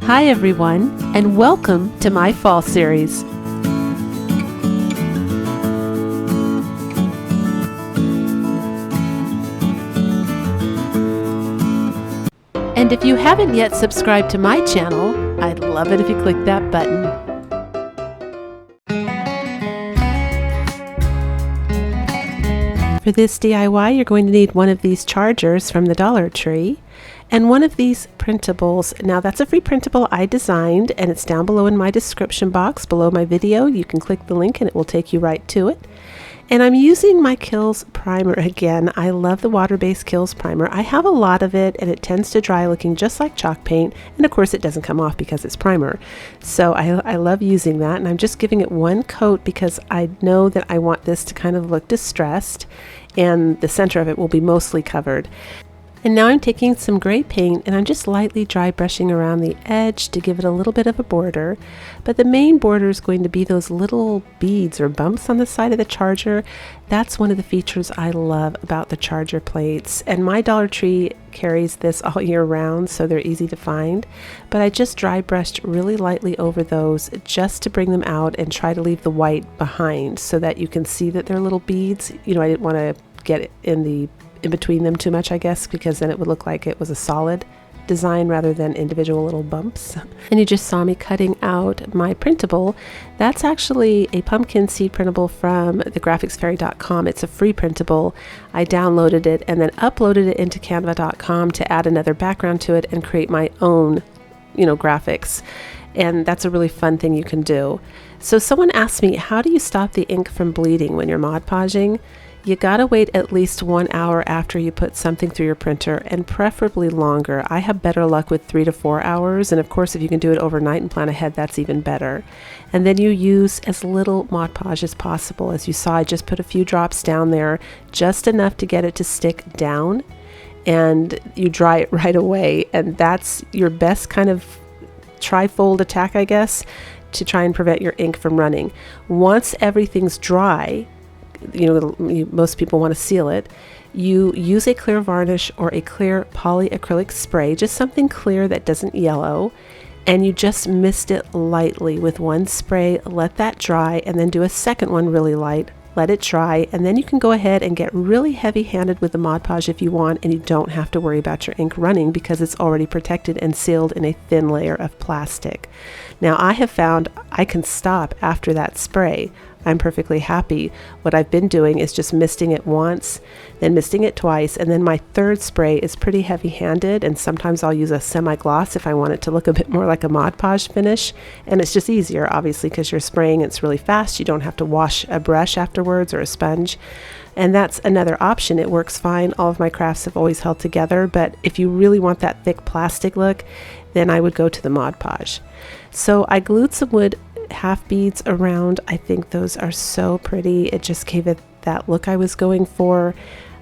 Hi everyone, and welcome to my fall series. And if you haven't yet subscribed to my channel, I'd love it if you click that button. For this DIY, you're going to need one of these chargers from the Dollar Tree and one of these printables. Now that's a free printable I designed, and it's down below in my description box below my video. You can click the link and it will take you right to it. And I'm using my Kills primer again. I love the water-based Kills primer. I have a lot of it and it tends to dry looking just like chalk paint, and of course it doesn't come off because it's primer. So I love using that, and I'm just giving it one coat because I know that I want this to kind of look distressed and the center of it will be mostly covered. And now I'm taking some gray paint and I'm just lightly dry brushing around the edge to give it a little bit of a border. But the main border is going to be those little beads or bumps on the side of the charger. That's one of the features I love about the charger plates. And my Dollar Tree carries this all year round, so they're easy to find. But I just dry brushed really lightly over those just to bring them out and try to leave the white behind so that you can see that they're little beads. You know, I didn't want to get it in between them too much, I guess, because then it would look like it was a solid design rather than individual little bumps. And you just saw me cutting out my printable. That's actually a pumpkin seed printable from thegraphicsfairy.com. It's a free printable. I downloaded it and then uploaded it into canva.com to add another background to it and create my own, graphics. And that's a really fun thing you can do. So someone asked me, how do you stop the ink from bleeding when you're Mod Podging? You gotta wait at least 1 hour after you put something through your printer, and preferably longer. I have better luck with 3 to 4 hours, and of course if you can do it overnight and plan ahead, that's even better. And then you use as little Mod Podge as possible. As you saw, I just put a few drops down there, just enough to get it to stick down, and you dry it right away. And that's your best kind of tri-fold attack, I guess, to try and prevent your ink from running. Once everything's dry, most people want to seal it, you use a clear varnish or a clear polyacrylic spray, just something clear that doesn't yellow, and you just mist it lightly with one spray, let that dry, and then do a second one really light, let it dry, and then you can go ahead and get really heavy-handed with the Mod Podge if you want, and you don't have to worry about your ink running because it's already protected and sealed in a thin layer of plastic. Now I have found I can stop after that spray. I'm perfectly happy. What I've been doing is just misting it once, then misting it twice, and then my third spray is pretty heavy-handed, and sometimes I'll use a semi-gloss if I want it to look a bit more like a Mod Podge finish. And it's just easier, obviously, because you're spraying, it's really fast. You don't have to wash a brush afterwards or a sponge. And that's another option. It works fine. All of my crafts have always held together, but if you really want that thick plastic look, then I would go to the Mod Podge. So I glued some wood half beads around. I think those are so pretty. It just gave it that look I was going for.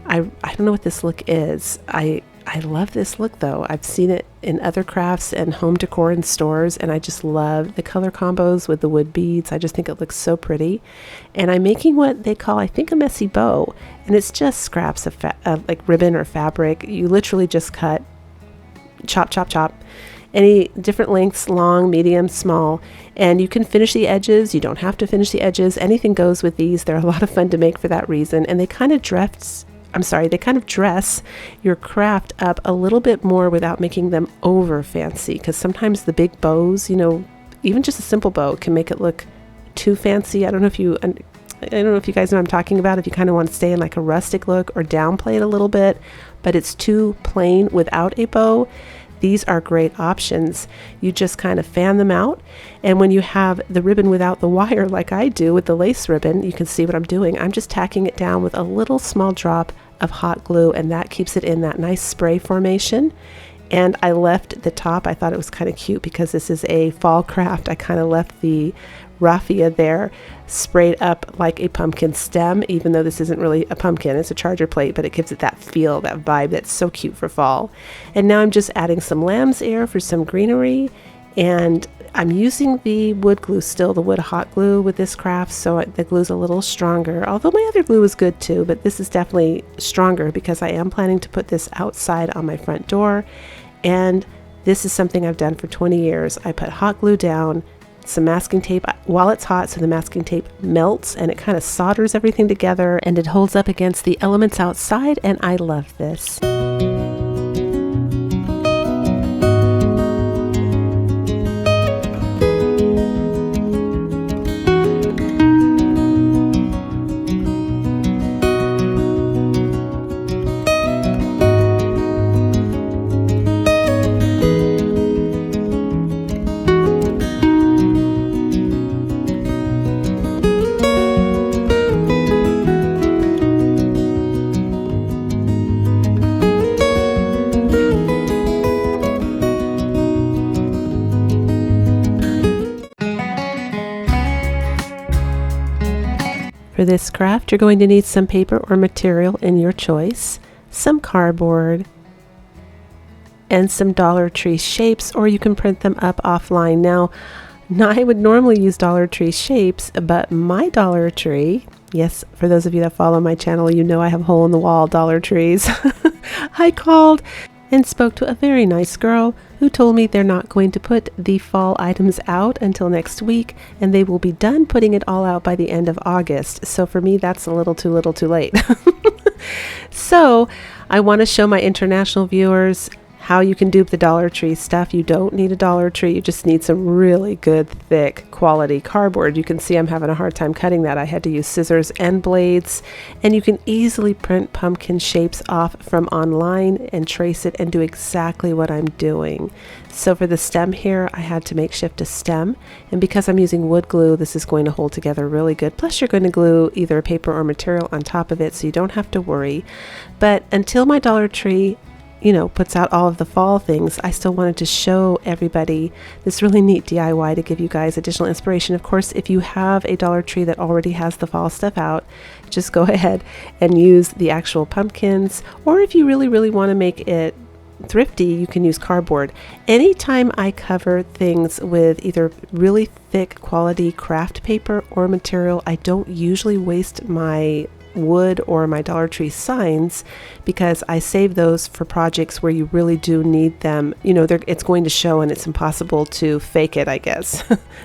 I don't know what this look is. I love this look though. I've seen it in other crafts and home decor in stores, and I just love the color combos with the wood beads. I just think it looks so pretty. And I'm making what they call, I think, a messy bow, and it's just scraps of like ribbon or fabric. You literally just cut, chop, chop, chop, any different lengths, long, medium, small, and you can finish the edges. You don't have to finish the edges. Anything goes with these. They're a lot of fun to make for that reason, and they kind of dress your craft up a little bit more without making them over fancy, because sometimes the big bows, even just a simple bow can make it look too fancy. I don't know if you guys know what I'm talking about, if you kind of want to stay in like a rustic look or downplay it a little bit, but it's too plain without a bow. These are great options. You just kind of fan them out, and when you have the ribbon without the wire like I do with the lace ribbon, you can see what I'm doing. I'm just tacking it down with a little small drop of hot glue, and that keeps it in that nice spray formation. And I left the top, I thought it was kind of cute because this is a fall craft. I kind of left the raffia there sprayed up like a pumpkin stem, even though this isn't really a pumpkin, it's a charger plate, but it gives it that feel, that vibe that's so cute for fall. And now I'm just adding some lamb's ear for some greenery, and I'm using the wood glue still, the wood hot glue with this craft, so the glue's a little stronger, although my other glue is good too, but this is definitely stronger because I am planning to put this outside on my front door. And This is something I've done for 20 years. I put hot glue down, some masking tape while it's hot so the masking tape melts and it kind of solders everything together and it holds up against the elements outside, and I love this. For this craft, you're going to need some paper or material in your choice, some cardboard, and some Dollar Tree shapes, or you can print them up offline. Now, I would normally use Dollar Tree shapes, but my Dollar Tree, yes, for those of you that follow my channel, you know I have hole-in-the-wall Dollar Trees. I called and spoke to a very nice girl who told me they're not going to put the fall items out until next week, and they will be done putting it all out by the end of August. So for me, that's a little too late. So I want to show my international viewers how you can dupe the Dollar Tree stuff. You don't need a Dollar Tree, you just need some really good thick quality cardboard. You can see I'm having a hard time cutting that. I had to use scissors and blades, and you can easily print pumpkin shapes off from online and trace it and do exactly what I'm doing. So for the stem here, I had to makeshift a stem, and because I'm using wood glue, this is going to hold together really good. Plus you're going to glue either paper or material on top of it, so you don't have to worry. But until my Dollar Tree puts out all of the fall things, I still wanted to show everybody this really neat DIY to give you guys additional inspiration. Of course, if you have a Dollar Tree that already has the fall stuff out, just go ahead and use the actual pumpkins, or if you really want to make it thrifty, you can use cardboard. Anytime I cover things with either really thick quality craft paper or material, I don't usually waste my wood or my Dollar Tree signs, because I save those for projects where you really do need them. It's going to show and it's impossible to fake it, I guess.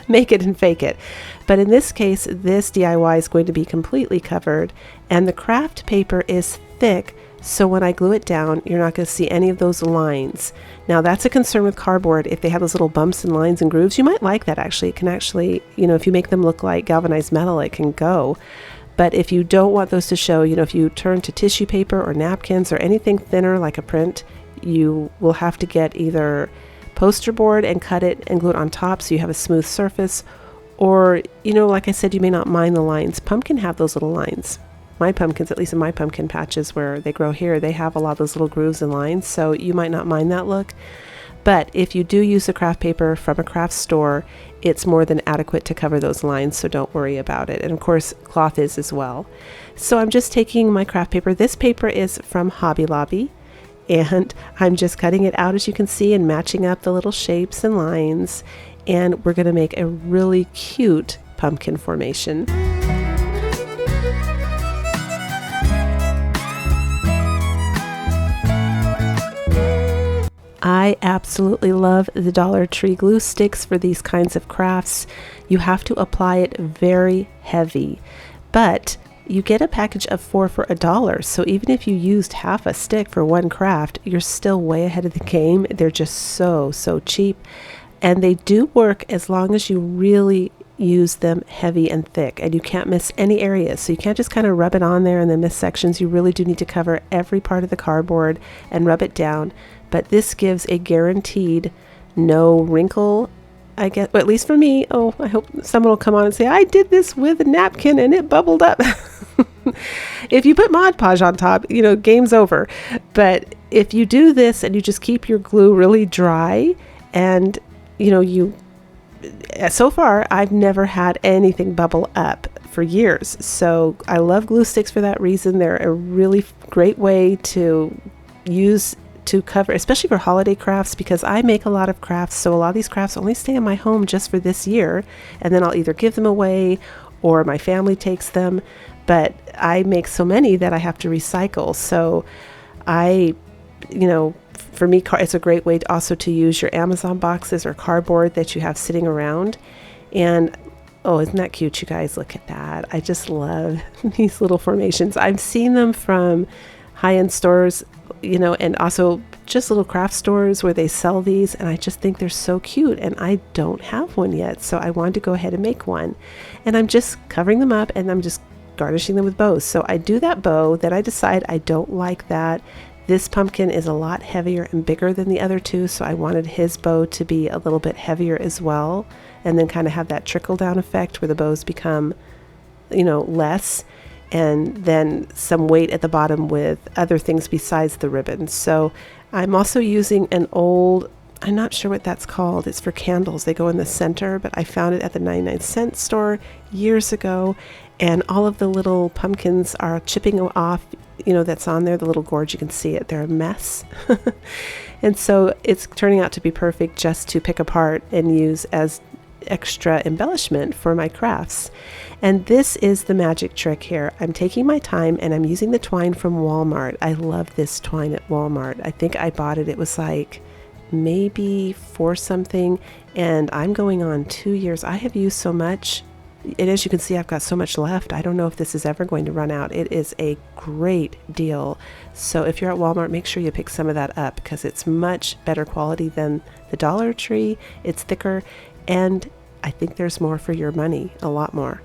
Make it and fake it. But in this case, this DIY is going to be completely covered, and the craft paper is thick, so when I glue it down, you're not going to see any of those lines. Now that's a concern with cardboard. If they have those little bumps and lines and grooves, you might like that actually. It can actually, if you make them look like galvanized metal, it can go. But if you don't want those to show, if you turn to tissue paper or napkins or anything thinner like a print, you will have to get either poster board and cut it and glue it on top so you have a smooth surface, or, like I said, you may not mind the lines. Pumpkin have those little lines. My pumpkins, at least in my pumpkin patches where they grow here, they have a lot of those little grooves and lines, so you might not mind that look. But if you do use the craft paper from a craft store, it's more than adequate to cover those lines, so don't worry about it. And of course, cloth is as well. So I'm just taking my craft paper. This paper is from Hobby Lobby, and I'm just cutting it out, as you can see, and matching up the little shapes and lines. And we're going to make a really cute pumpkin formation. I absolutely love the Dollar Tree glue sticks for these kinds of crafts. You have to apply it very heavy, but you get a package of 4 for $1. So even if you used half a stick for one craft, you're still way ahead of the game. They're just so cheap, and they do work as long as you really use them heavy and thick, and you can't miss any areas. So you can't just kind of rub it on there and then miss sections. You really do need to cover every part of the cardboard and rub it down. But this gives a guaranteed no wrinkle, I guess, well, at least for me. Oh, I hope someone will come on and say, I did this with a napkin and it bubbled up. If you put Mod Podge on top, game's over. But if you do this and you just keep your glue really dry, and so far I've never had anything bubble up for years. So I love glue sticks for that reason. They're a really great way to use to cover, especially for holiday crafts, because I make a lot of crafts, so a lot of these crafts only stay in my home just for this year, and then I'll either give them away or my family takes them. But I make so many that I have to recycle, so I for me, it's a great way also to use your Amazon boxes or cardboard that you have sitting around. And oh, isn't that cute, you guys? Look at that. I just love these little formations. I've seen them from high-end stores, you know, and also just little craft stores where they sell these, and I just think they're so cute, and I don't have one yet, so I wanted to go ahead and make one. And I'm just covering them up, and I'm just garnishing them with bows. So I do that bow, then I decide I don't like that. This pumpkin is a lot heavier and bigger than the other two, so I wanted his bow to be a little bit heavier as well, and then kind of have that trickle down effect where the bows become, you know, less, and then some weight at the bottom with other things besides the ribbons. So I'm also using an old, I'm not sure what that's called. It's for candles. They go in the center, but I found it at the 99-cent store years ago, and all of the little pumpkins are chipping off, you know, that's on there, the little gourds, you can see it. They're a mess. And so it's turning out to be perfect just to pick apart and use as extra embellishment for my crafts. And this is the magic trick here. I'm taking my time and I'm using the twine from Walmart. I love this twine at Walmart. I think I bought it. It was like maybe $4 something, and I'm going on 2 years. I have used so much, and as you can see, I've got so much left. I don't know if this is ever going to run out. It is a great deal. So if you're at Walmart, make sure you pick some of that up because it's much better quality than the Dollar Tree. It's thicker, and I think there's more for your money, a lot more.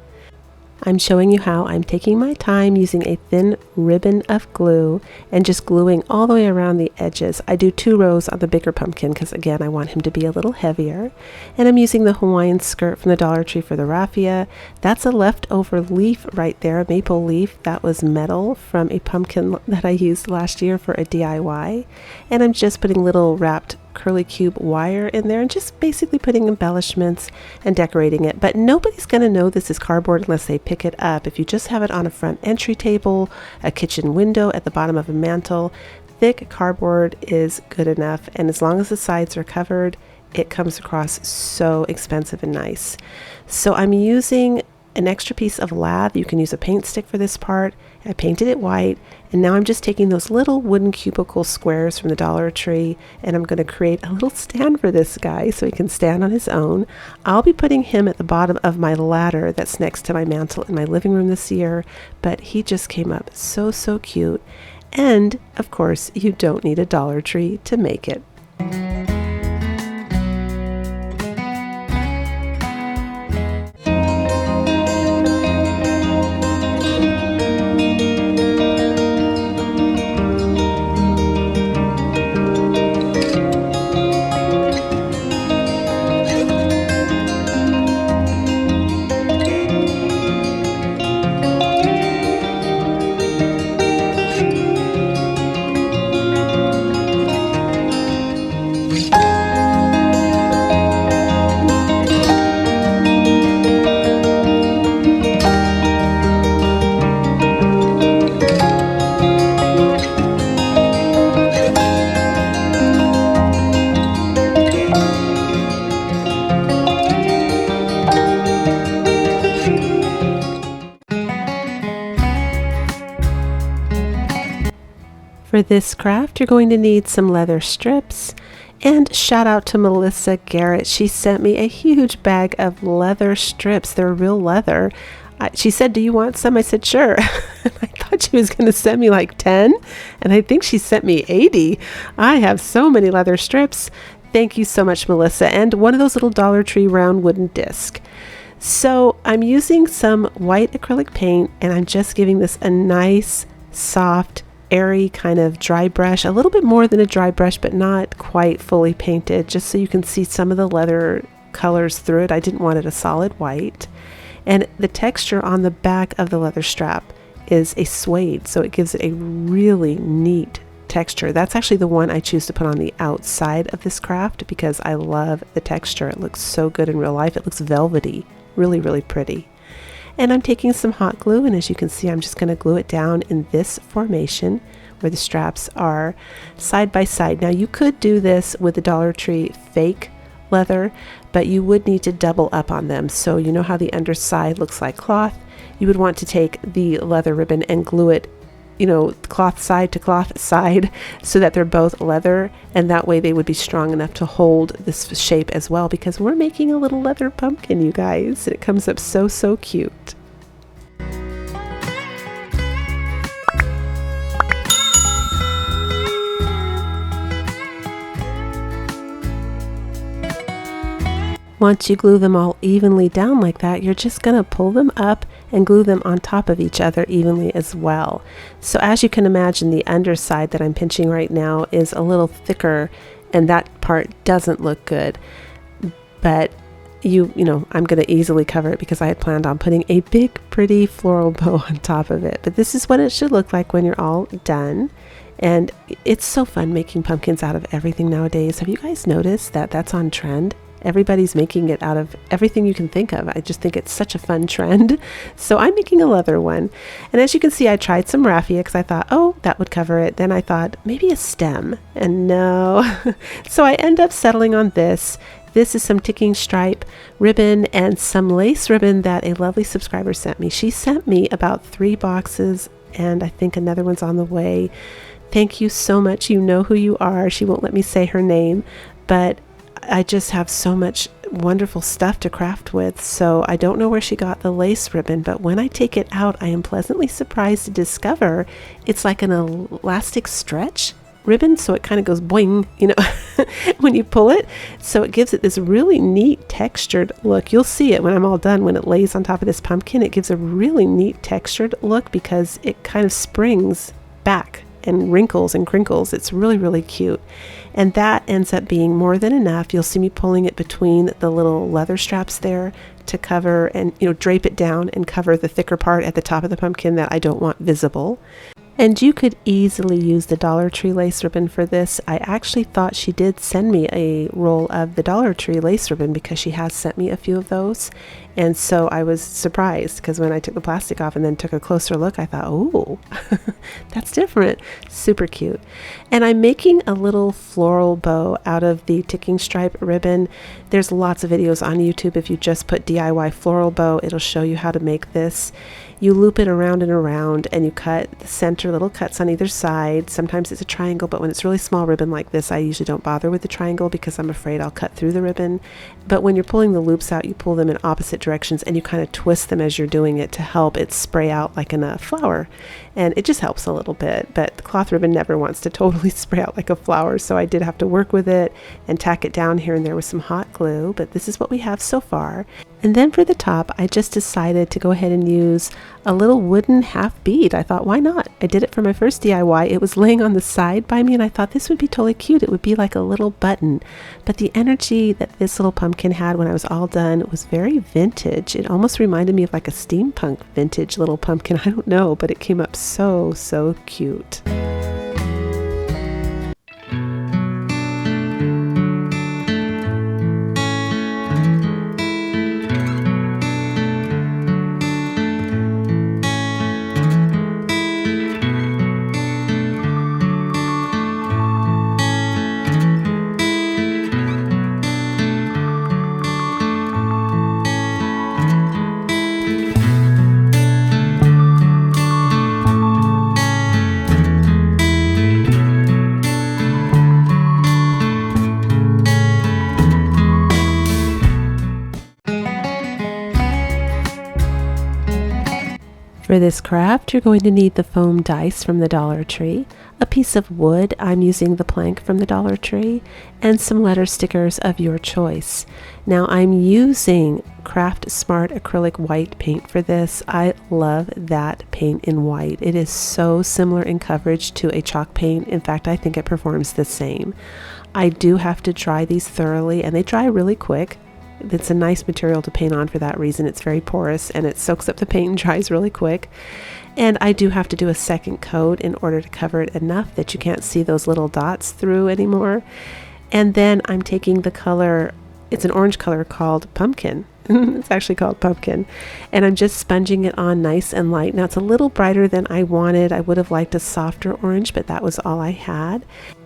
I'm showing you how I'm taking my time using a thin ribbon of glue and just gluing all the way around the edges. I do 2 rows on the bigger pumpkin because, again, I want him to be a little heavier. And I'm using the Hawaiian skirt from the Dollar Tree for the raffia. That's a leftover leaf right there, a maple leaf. That was metal from a pumpkin that I used last year for a DIY. And I'm just putting little wrapped curly cube wire in there and just basically putting embellishments and decorating it. But nobody's going to know this is cardboard unless they pick it up. If you just have it on a front entry table, a kitchen window, at the bottom of a mantle, thick cardboard is good enough. And as long as the sides are covered, it comes across so expensive and nice. So I'm using an extra piece of lath. You can use a paint stick for this part. I painted it white, and now I'm just taking those little wooden cubicle squares from the Dollar Tree, and I'm going to create a little stand for this guy so he can stand on his own. I'll be putting him at the bottom of my ladder that's next to my mantle in my living room this year, but he just came up so cute. And of course, you don't need a Dollar Tree to make it. For this craft, you're going to need some leather strips, and shout out to Melissa Garrett. She sent me a huge bag of leather strips. They're real leather. She said, "Do you want some?" I said, "Sure." I thought she was going to send me like 10, and I think she sent me 80. I have so many leather strips. Thank you so much, Melissa. And one of those little Dollar Tree round wooden disc. So I'm using some white acrylic paint, and I'm just giving this a nice, soft, airy kind of dry brush, a little bit more than a dry brush, but not quite fully painted, just so you can see some of the leather colors through it. I didn't want it a solid white. And the texture on the back of the leather strap is a suede, so it gives it a really neat texture. That's actually the one I choose to put on the outside of this craft because I love the texture. It looks so good in real life. It looks velvety, really pretty. And I'm taking some hot glue, and as you can see, I'm just going to glue it down in this formation where the straps are side by side. Now you could do this with the Dollar Tree fake leather, but you would need to double up on them. So you know how the underside looks like cloth? You would want to take the leather ribbon and glue it cloth side to cloth side so that they're both leather, and that way they would be strong enough to hold this shape as well, because we're making a little leather pumpkin, you guys, and it comes up so cute. Once you glue them all evenly down like that, you're just going to pull them up and glue them on top of each other evenly as well. So as you can imagine, the underside that I'm pinching right now is a little thicker, and that part doesn't look good. But I'm going to easily cover it because I had planned on putting a big pretty floral bow on top of it. But this is what it should look like when you're all done. And it's so fun making pumpkins out of everything nowadays. Have you guys noticed that that's on trend? Everybody's making it out of everything you can think of. I just think it's such a fun trend. So I'm making a leather one. And as you can see, I tried some raffia because I thought, oh, that would cover it. Then I thought maybe a stem, and no. So I end up settling on this. This is some ticking stripe ribbon and some lace ribbon that a lovely subscriber sent me. She sent me about 3 boxes, and I think another one's on the way. Thank you so much. You know who you are. She won't let me say her name, but I just have so much wonderful stuff to craft with. So I don't know where she got the lace ribbon, but when I take it out, I am pleasantly surprised to discover it's like an elastic stretch ribbon. So it kind of goes boing, when you pull it. So it gives it this really neat textured look. You'll see it when I'm all done. When it lays on top of this pumpkin, it gives a really neat textured look because it kind of springs back and wrinkles and crinkles. It's really cute. And that ends up being more than enough. You'll see me pulling it between the little leather straps there to cover and drape it down and cover the thicker part at the top of the pumpkin that I don't want visible. And you could easily use the Dollar Tree lace ribbon for this. I actually thought she did send me a roll of the Dollar Tree lace ribbon because she has sent me a few of those. And so I was surprised because when I took the plastic off and then took a closer look, I thought, oh, that's different. Super cute. And I'm making a little floral bow out of the ticking stripe ribbon. There's lots of videos on YouTube. If you just put DIY floral bow, it'll show you how to make this. You loop it around and around, and you cut the center, little cuts on either side. Sometimes it's a triangle, but when it's really small ribbon like this, I usually don't bother with the triangle because I'm afraid I'll cut through the ribbon. But when you're pulling the loops out, you pull them in opposite directions, and you kind of twist them as you're doing it to help it spray out like in a flower. And it just helps a little bit, but the cloth ribbon never wants to totally spray out like a flower, so I did have to work with it and tack it down here and there with some hot glue, but this is what we have so far. And then for the top, I just decided to go ahead and use a little wooden half bead. I thought, why not? I did it for my first DIY. It was laying on the side by me, and I thought this would be totally cute. It would be like a little button. But the energy that this little pumpkin had when I was all done was very vintage. It almost reminded me of like a steampunk vintage little pumpkin. I don't know, but it came up so cute. For this craft, you're going to need the foam dice from the Dollar Tree, a piece of wood, I'm using the plank from the Dollar Tree, and some letter stickers of your choice. Now I'm using Craft Smart acrylic white paint for this. I love that paint in white. It is so similar in coverage to a chalk paint. In fact, I think it performs the same. I do have to dry these thoroughly, and they dry really quick. It's a nice material to paint on for that reason. It's very porous and it soaks up the paint and dries really quick. And I do have to do a second coat in order to cover it enough that you can't see those little dots through anymore. And then I'm taking the color, it's an orange color called Pumpkin. It's actually called Pumpkin. And I'm just sponging it on nice and light. Now it's a little brighter than I wanted. I would have liked a softer orange, but that was all I had.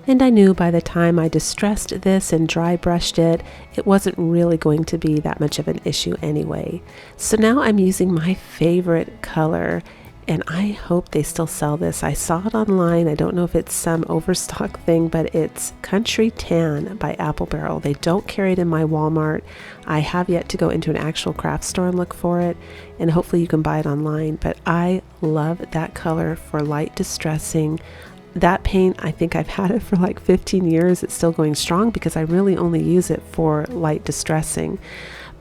And I knew by the time I distressed this and dry brushed it, it wasn't really going to be that much of an issue anyway. So now I'm using my favorite color, and I hope they still sell this. I saw it online. I don't know if it's some overstock thing, but it's Country Tan by Apple Barrel. They don't carry it in my Walmart. I have yet to go into an actual craft store and look for it, and hopefully you can buy it online. But I love that color for light distressing. That paint, I think I've had it for like 15 years. It's still going strong because I really only use it for light distressing.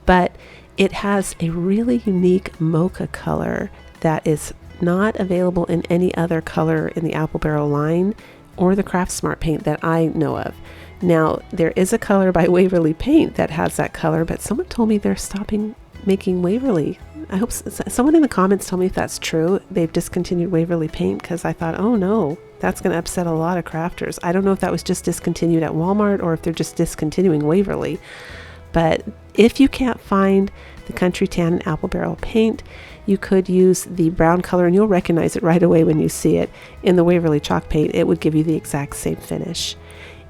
But it has a really unique mocha color that is not available in any other color in the Apple Barrel line or the Craft Smart paint that I know of. Now, there is a color by Waverly Paint that has that color, but someone told me they're stopping making Waverly. I hope someone in the comments tell me if that's true. They've discontinued Waverly Paint, because I thought, oh no, that's going to upset a lot of crafters. I don't know if that was just discontinued at Walmart or if they're just discontinuing Waverly. But if you can't find the Country Tan and Apple Barrel paint, you could use the brown color, and you'll recognize it right away when you see it in the Waverly chalk paint. It would give you the exact same finish.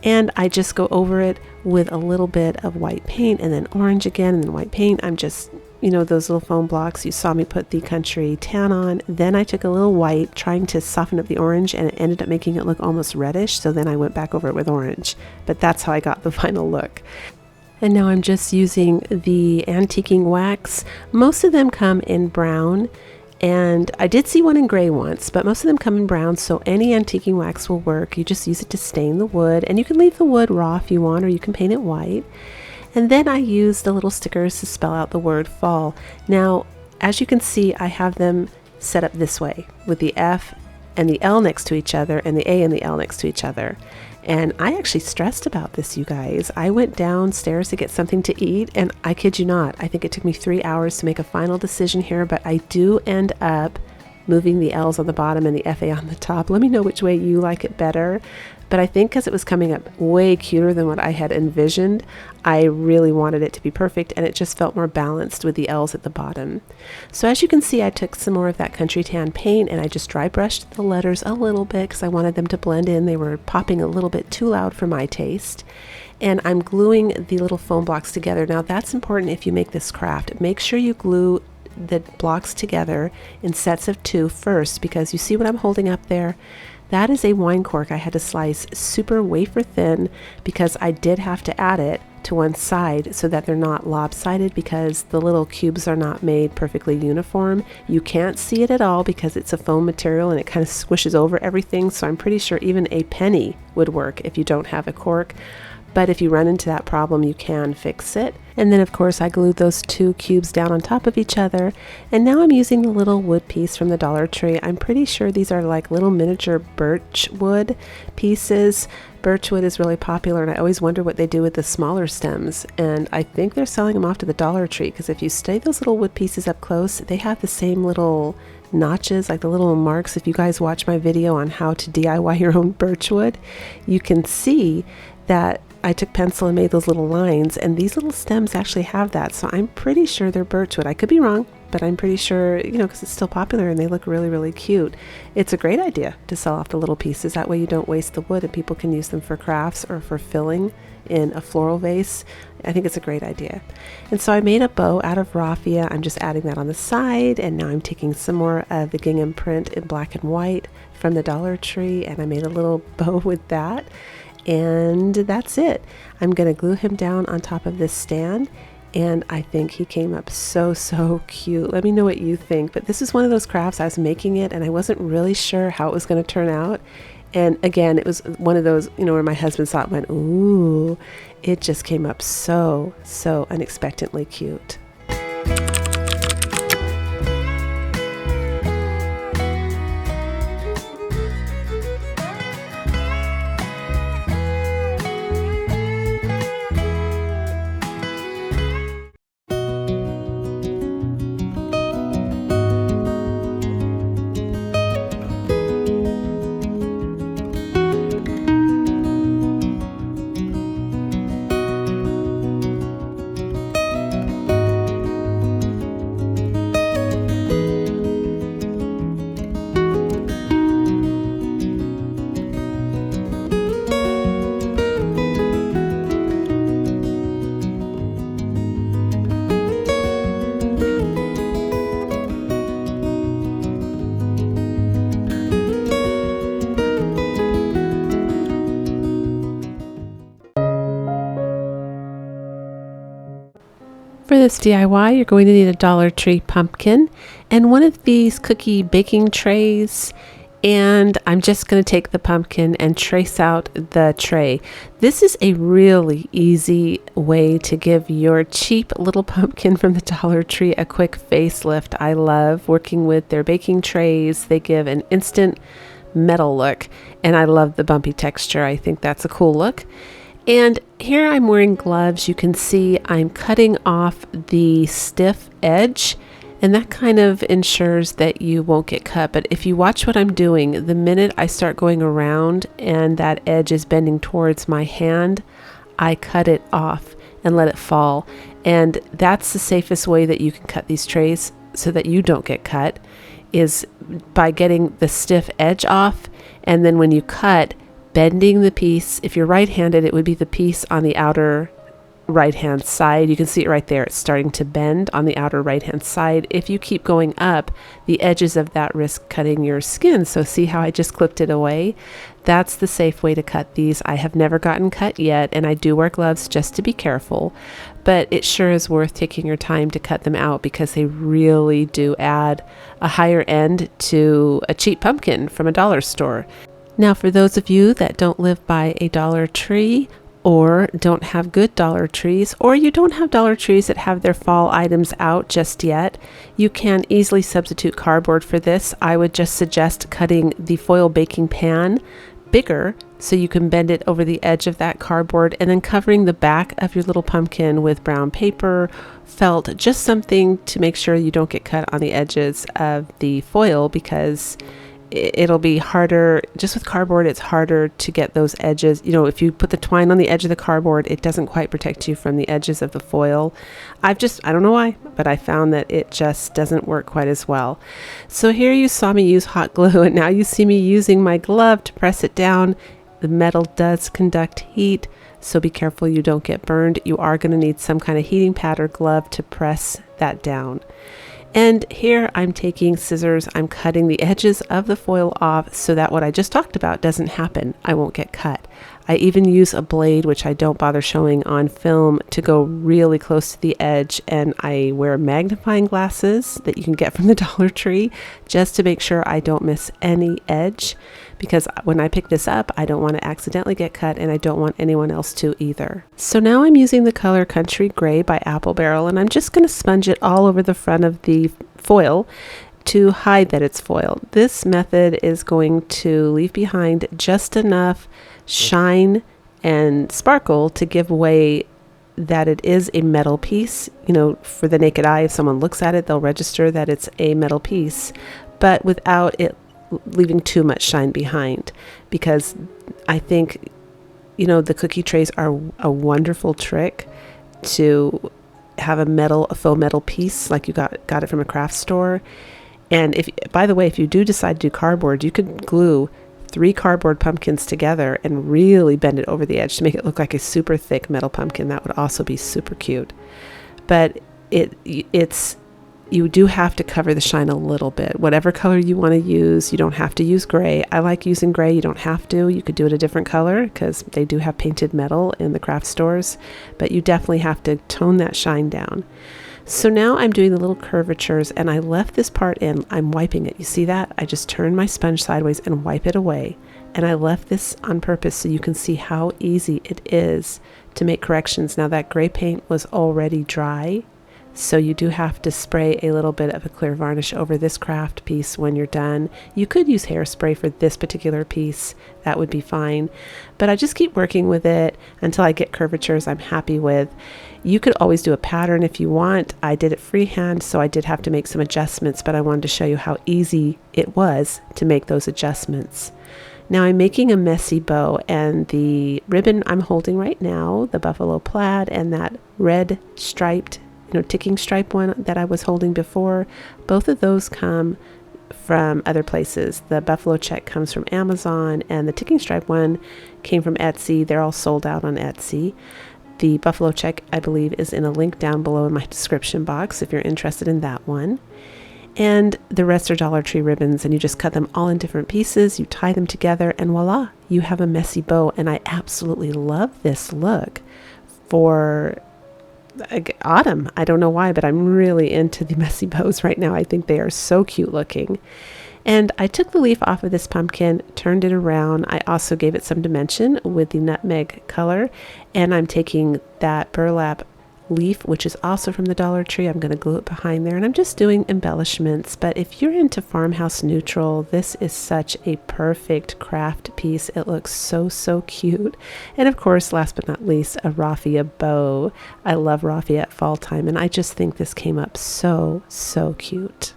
And I just go over it with a little bit of white paint, and then orange again, and then white paint. I'm just, those little foam blocks. You saw me put the Country Tan on. Then I took a little white, trying to soften up the orange, and it ended up making it look almost reddish. So then I went back over it with orange. But that's how I got the final look. And now I'm just using the antiquing wax. Most of them come in brown, and I did see one in gray once, but most of them come in brown, so any antiquing wax will work. You just use it to stain the wood, and you can leave the wood raw if you want, or you can paint it white. And then I use the little stickers to spell out the word fall. Now, as you can see, I have them set up this way, with the F and the L next to each other, and the A and the L next to each other. And I actually stressed about this, you guys. I went downstairs to get something to eat, and I kid you not, I think it took me 3 hours to make a final decision here, but I do end up moving the L's on the bottom and the FA on the top. Let me know which way you like it better. But I think because it was coming up way cuter than what I had envisioned, I really wanted it to be perfect, and it just felt more balanced with the L's at the bottom. So as you can see, I took some more of that Country Tan paint, and I just dry brushed the letters a little bit because I wanted them to blend in. They were popping a little bit too loud for my taste. And I'm gluing the little foam blocks together. Now that's important if you make this craft. Make sure you glue the blocks together in sets of 2 first, because you see what I'm holding up there? That is a wine cork I had to slice super wafer thin because I did have to add it to one side so that they're not lopsided, because the little cubes are not made perfectly uniform. You can't see it at all because it's a foam material and it kind of squishes over everything. So I'm pretty sure even a penny would work if you don't have a cork. But if you run into that problem, you can fix it. And then of course I glued those 2 cubes down on top of each other. And now I'm using the little wood piece from the Dollar Tree. I'm pretty sure these are like little miniature birch wood pieces. Birch wood is really popular, and I always wonder what they do with the smaller stems. And I think they're selling them off to the Dollar Tree, because if you study those little wood pieces up close, they have the same little notches, like the little marks. If you guys watch my video on how to DIY your own birch wood, you can see that I took pencil and made those little lines, and these little stems actually have that. So I'm pretty sure they're birchwood. I could be wrong, but I'm pretty sure, because it's still popular and they look really, really cute. It's a great idea to sell off the little pieces. That way you don't waste the wood and people can use them for crafts or for filling in a floral vase. I think it's a great idea. And so I made a bow out of raffia. I'm just adding that on the side, and now I'm taking some more of the gingham print in black and white from the Dollar Tree, and I made a little bow with that. And that's it. I'm going to glue him down on top of this stand, and I think he came up so cute. Let me know what you think. But this is one of those crafts, I was making it and I wasn't really sure how it was going to turn out. And again, it was one of those, where my husband saw it and went, ooh, it just came up so unexpectedly cute. For this DIY, you're going to need a Dollar Tree pumpkin and one of these cookie baking trays. And I'm just going to take the pumpkin and trace out the tray. This is a really easy way to give your cheap little pumpkin from the Dollar Tree a quick facelift. I love working with their baking trays. They give an instant metal look, and I love the bumpy texture. I think that's a cool look. And here I'm wearing gloves. You can see I'm cutting off the stiff edge, and that kind of ensures that you won't get cut. But if you watch what I'm doing, the minute I start going around and that edge is bending towards my hand, I cut it off and let it fall. And that's the safest way that you can cut these trays so that you don't get cut, is by getting the stiff edge off. And then when you cut, bending the piece. If you're right-handed, it would be the piece on the outer right-hand side. You can see it right there. It's starting to bend on the outer right-hand side. If you keep going up, the edges of that risk cutting your skin. So see how I just clipped it away? That's the safe way to cut these. I have never gotten cut yet, and I do wear gloves just to be careful, but it sure is worth taking your time to cut them out because they really do add a higher end to a cheap pumpkin from a dollar store. Now, for those of you that don't live by a Dollar Tree, or don't have good Dollar Trees, or you don't have Dollar Trees that have their fall items out just yet, you can easily substitute cardboard for this. I would just suggest cutting the foil baking pan bigger so you can bend it over the edge of that cardboard, and then covering the back of your little pumpkin with brown paper, felt, just something to make sure you don't get cut on the edges of the foil, because it'll be harder. Just with cardboard, it's harder to get those edges. You know, if you put the twine on the edge of the cardboard, it doesn't quite protect you from the edges of the foil. I don't know why, but I found that it just doesn't work quite as well. So here you saw me use hot glue, and now you see me using my glove to press it down. The metal does conduct heat, so be careful you don't get burned. You are going to need some kind of heating pad or glove to press that down. And here I'm taking scissors, I'm cutting the edges of the foil off so that what I just talked about doesn't happen. I won't get cut. I even use a blade, which I don't bother showing on film, to go really close to the edge, and I wear magnifying glasses that you can get from the Dollar Tree just to make sure I don't miss any edge, because when I pick this up, I don't want to accidentally get cut, and I don't want anyone else to either. So now I'm using the color Country Gray by Apple Barrel, and I'm just going to sponge it all over the front of the foil to hide that it's foil. This method is going to leave behind just enough shine and sparkle to give away that it is a metal piece. You know, for the naked eye, if someone looks at it, they'll register that it's a metal piece, but without it leaving too much shine behind, because I think, you know, the cookie trays are a wonderful trick to have a faux metal piece like you got it from a craft store. And if, by the way, if you do decide to do cardboard, you could glue 3 cardboard pumpkins together and really bend it over the edge to make it look like a super thick metal pumpkin. That would also be super cute. But you do have to cover the shine a little bit. Whatever color you want to use, you don't have to use gray. I like using gray. You don't have to. You could do it a different color because they do have painted metal in the craft stores, but you definitely have to tone that shine down. So now I'm doing the little curvatures, and I left this part in. I'm wiping it. You see that? I just turn my sponge sideways and wipe it away. And I left this on purpose so you can see how easy it is to make corrections. Now that gray paint was already dry, so you do have to spray a little bit of a clear varnish over this craft piece when you're done. You could use hairspray for this particular piece. That would be fine. But I just keep working with it until I get curvatures I'm happy with. You could always do a pattern if you want. I did it freehand, so I did have to make some adjustments, but I wanted to show you how easy it was to make those adjustments. Now I'm making a messy bow, and the ribbon I'm holding right now, the buffalo plaid, and that red striped, ticking stripe one that I was holding before, both of those come from other places. The buffalo check comes from Amazon, and the ticking stripe one came from Etsy. They're all sold out on Etsy. The buffalo check, I believe, is in a link down below in my description box if you're interested in that one. And the rest are Dollar Tree ribbons, and you just cut them all in different pieces, you tie them together, and voila, you have a messy bow. And I absolutely love this look for autumn. I don't know why, but I'm really into the messy bows right now. I think they are so cute looking. And I took the leaf off of this pumpkin, turned it around. I also gave it some dimension with the nutmeg color. And I'm taking that burlap leaf, which is also from the Dollar Tree. I'm going to glue it behind there, and I'm just doing embellishments. But if you're into farmhouse neutral, this is such a perfect craft piece. It looks so cute. And of course, last but not least, a raffia bow. I love raffia at fall time, and I just think this came up so cute.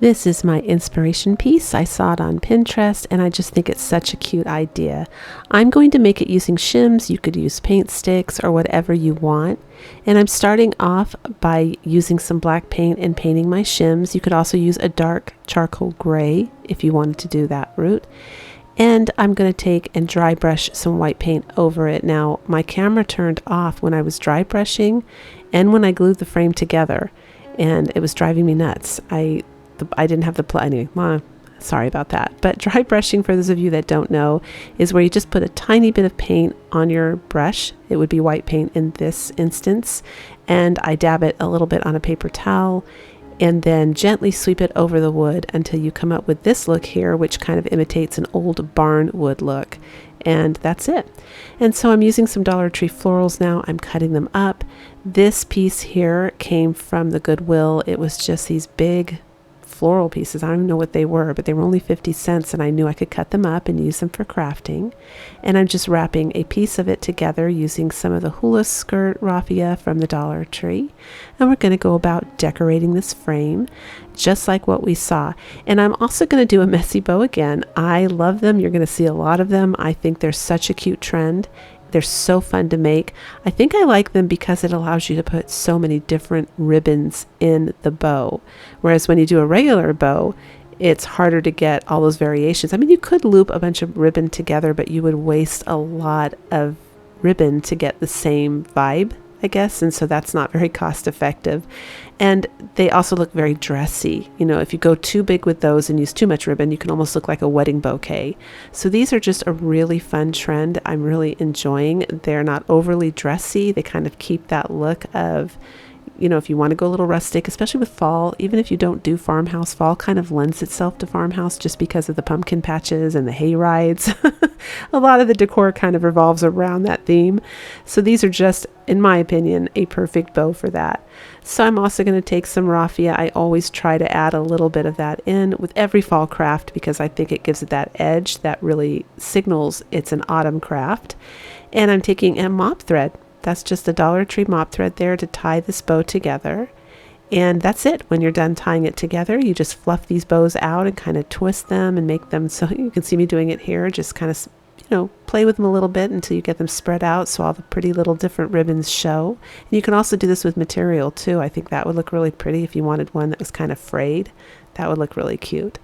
This is my inspiration piece. I saw it on Pinterest and I just think it's such a cute idea. I'm going to make it using shims. You could use paint sticks or whatever you want. And I'm starting off by using some black paint and painting my shims. You could also use a dark charcoal gray if you wanted to do that route. And I'm going to take and dry brush some white paint over it. Now, my camera turned off when I was dry brushing and when I glued the frame together, and it was driving me nuts. I didn't have the anyway, sorry about that. But dry brushing, for those of you that don't know, is where you just put a tiny bit of paint on your brush. It would be white paint in this instance. And I dab it a little bit on a paper towel and then gently sweep it over the wood until you come up with this look here, which kind of imitates an old barn wood look. And that's it. And so I'm using some Dollar Tree florals now. I'm cutting them up. This piece here came from the Goodwill. It was just these big floral pieces. I don't even know what they were, but they were only 50 cents and I knew I could cut them up and use them for crafting. And I'm just wrapping a piece of it together using some of the hula skirt raffia from the Dollar Tree. And we're going to go about decorating this frame just like what we saw. And I'm also going to do a messy bow again. I love them. You're going to see a lot of them. I think they're such a cute trend. They're so fun to make. I think I like them because it allows you to put so many different ribbons in the bow. Whereas when you do a regular bow, it's harder to get all those variations. I mean, you could loop a bunch of ribbon together, but you would waste a lot of ribbon to get the same vibe, I guess. And so that's not very cost effective. And they also look very dressy. You know, if you go too big with those and use too much ribbon, you can almost look like a wedding bouquet. So these are just a really fun trend. I'm really enjoying. They're not overly dressy. They kind of keep that look of, you know, if you want to go a little rustic, especially with fall, even if you don't do farmhouse, fall kind of lends itself to farmhouse just because of the pumpkin patches and the hay rides. A lot of the decor kind of revolves around that theme. So these are just, in my opinion, a perfect bow for that. So I'm also going to take some raffia. I always try to add a little bit of that in with every fall craft because I think it gives it that edge that really signals it's an autumn craft. And I'm taking a mop thread. That's just a Dollar Tree mop thread there to tie this bow together. And that's it. When you're done tying it together, you just fluff these bows out and kind of twist them and make them, so you can see me doing it here, just kind of, you know, play with them a little bit until you get them spread out so all the pretty little different ribbons show. And you can also do this with material too. I think that would look really pretty if you wanted one that was kind of frayed. That would look really cute.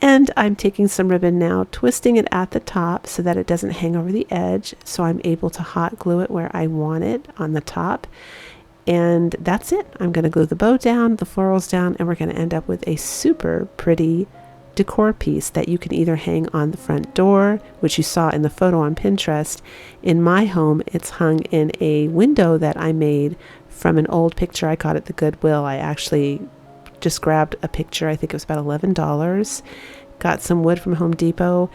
And I'm taking some ribbon now, twisting it at the top so that it doesn't hang over the edge. So I'm able to hot glue it where I want it on the top. And that's it. I'm going to glue the bow down, the florals down, and we're going to end up with a super pretty decor piece that you can either hang on the front door, which you saw in the photo on Pinterest. In my home, it's hung in a window that I made from an old picture I got at the Goodwill. I actually just grabbed a picture. I think it was about $11. Got some wood from Home Depot